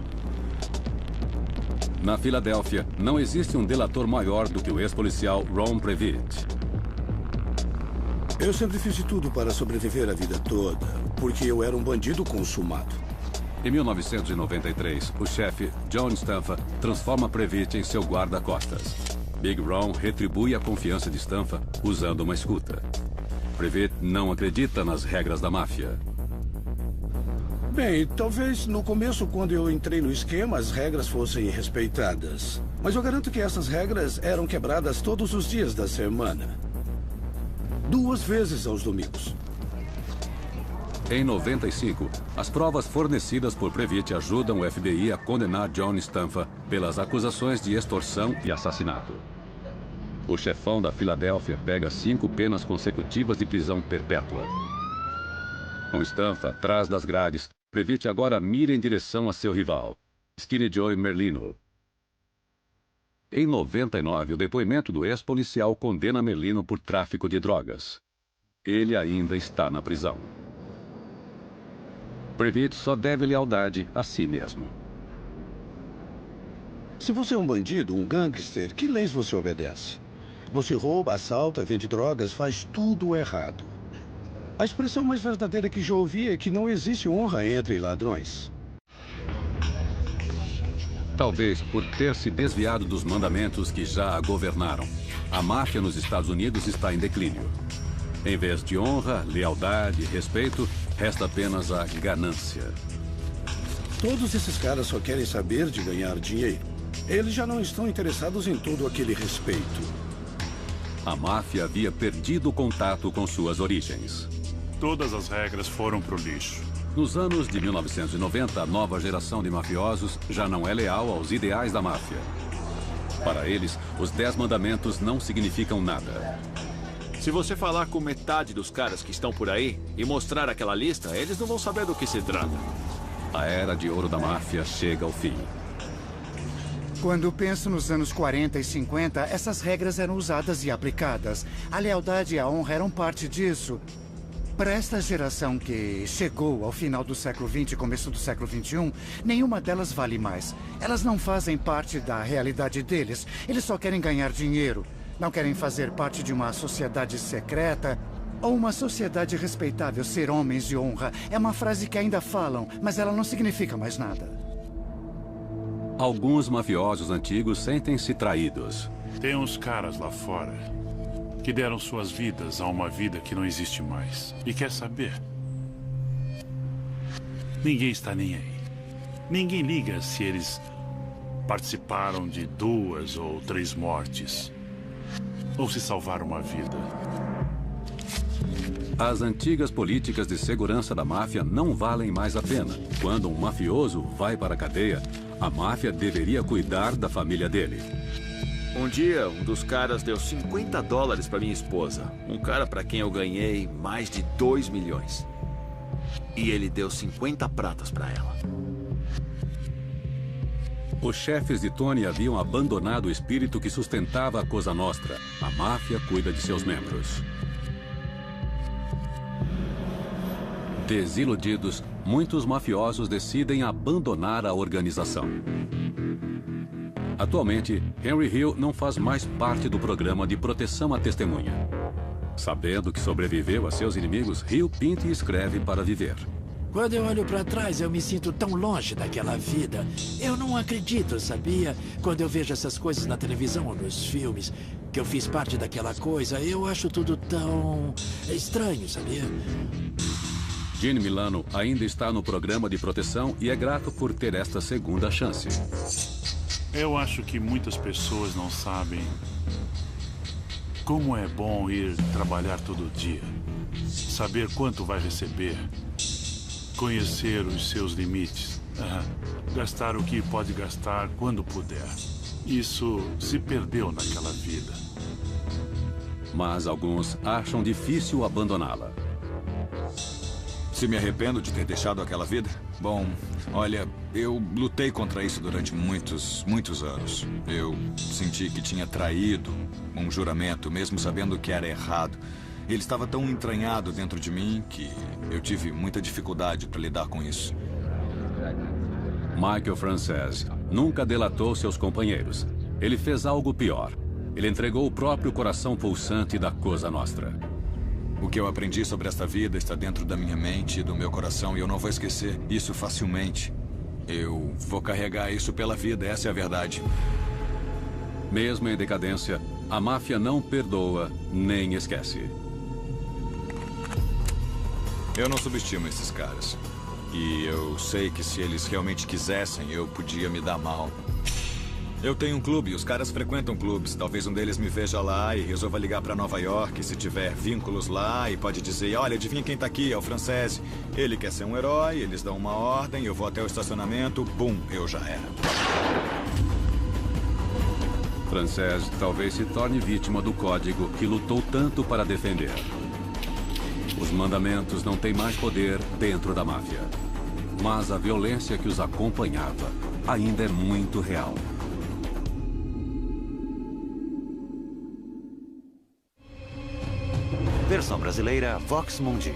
Na Filadélfia, não existe um delator maior do que o ex-policial Ron Previtt. Eu sempre fiz de tudo para sobreviver a vida toda, porque eu era um bandido consumado. Em 1993, o chefe John Stanfa transforma Previtt em seu guarda-costas. Big Ron retribui a confiança de Stanfa usando uma escuta. Previtt não acredita nas regras da máfia. Bem, talvez no começo, quando eu entrei no esquema, as regras fossem respeitadas. Mas eu garanto que essas regras eram quebradas todos os dias da semana. 2 vezes aos domingos. Em 95, as provas fornecidas por Previtt ajudam o FBI a condenar John Stanfa pelas acusações de extorsão e assassinato. O chefão da Filadélfia pega 5 penas consecutivas de prisão perpétua. Com Stanfa atrás das grades, Previtt agora mira em direção a seu rival, Skinny Joe Merlino. Em 99, o depoimento do ex-policial condena Merlino por tráfico de drogas. Ele ainda está na prisão. Previtt só deve lealdade a si mesmo. Se você é um bandido, um gangster, que leis você obedece? Você rouba, assalta, vende drogas, faz tudo errado. A expressão mais verdadeira que já ouvi é que não existe honra entre ladrões. Talvez por ter se desviado dos mandamentos que já a governaram, a máfia nos Estados Unidos está em declínio. Em vez de honra, lealdade e respeito, resta apenas a ganância. Todos esses caras só querem saber de ganhar dinheiro. Eles já não estão interessados em todo aquele respeito. A máfia havia perdido o contato com suas origens. Todas as regras foram pro lixo. Nos anos de 1990, a nova geração de mafiosos já não é leal aos ideais da máfia. Para eles, os 10 mandamentos não significam nada. Se você falar com metade dos caras que estão por aí e mostrar aquela lista, eles não vão saber do que se trata. A era de ouro da máfia chega ao fim. Quando penso nos anos 40 e 50, essas regras eram usadas e aplicadas. A lealdade e a honra eram parte disso. Para esta geração que chegou ao final do século XX e começo do século XXI, nenhuma delas vale mais. Elas não fazem parte da realidade deles. Eles só querem ganhar dinheiro. Não querem fazer parte de uma sociedade secreta ou uma sociedade respeitável. Ser homens de honra é uma frase que ainda falam, mas ela não significa mais nada. Alguns mafiosos antigos sentem-se traídos. Tem uns caras lá fora que deram suas vidas a uma vida que não existe mais. E quer saber? Ninguém está nem aí. Ninguém liga se eles participaram de 2 ou 3 mortes. Ou se salvaram uma vida. As antigas políticas de segurança da máfia não valem mais a pena. Quando um mafioso vai para a cadeia, a máfia deveria cuidar da família dele. Um dia, um dos caras deu $50 para minha esposa. Um cara para quem eu ganhei mais de 2 milhões. E ele deu 50 pratas para ela. Os chefes de Tony haviam abandonado o espírito que sustentava a Cosa Nostra. A máfia cuida de seus membros. Desiludidos, muitos mafiosos decidem abandonar a organização. Atualmente, Henry Hill não faz mais parte do programa de proteção à testemunha. Sabendo que sobreviveu a seus inimigos, Hill pinta e escreve para viver. Quando eu olho para trás, eu me sinto tão longe daquela vida. Eu não acredito, sabia? Quando eu vejo essas coisas na televisão ou nos filmes, que eu fiz parte daquela coisa, eu acho tudo tão estranho, sabia? Gene Milano ainda está no programa de proteção e é grato por ter esta segunda chance. Eu acho que muitas pessoas não sabem como é bom ir trabalhar todo dia. Saber quanto vai receber. Conhecer os seus limites. Gastar o que pode gastar quando puder. Isso se perdeu naquela vida. Mas alguns acham difícil abandoná-la. Se me arrependo de ter deixado aquela vida? Bom, olha, eu lutei contra isso durante muitos anos. Eu senti que tinha traído um juramento, mesmo sabendo que era errado. Ele estava tão entranhado dentro de mim que eu tive muita dificuldade para lidar com isso. Michael Frances nunca delatou seus companheiros. Ele fez algo pior. Ele entregou o próprio coração pulsante da Cosa Nostra. O que eu aprendi sobre esta vida está dentro da minha mente e do meu coração e eu não vou esquecer isso facilmente. Eu vou carregar isso pela vida, essa é a verdade. Mesmo em decadência, a máfia não perdoa nem esquece. Eu não subestimo esses caras. E eu sei que se eles realmente quisessem, eu podia me dar mal. Eu tenho um clube, os caras frequentam clubes. Talvez um deles me veja lá e resolva ligar para Nova York, se tiver vínculos lá, e pode dizer, olha, adivinha quem tá aqui, é o Frances. Ele quer ser um herói, eles dão uma ordem, eu vou até o estacionamento, bum, eu já era. Frances talvez se torne vítima do código que lutou tanto para defender. Os mandamentos não têm mais poder dentro da máfia. Mas a violência que os acompanhava ainda é muito real. Versão brasileira Vox Mundi.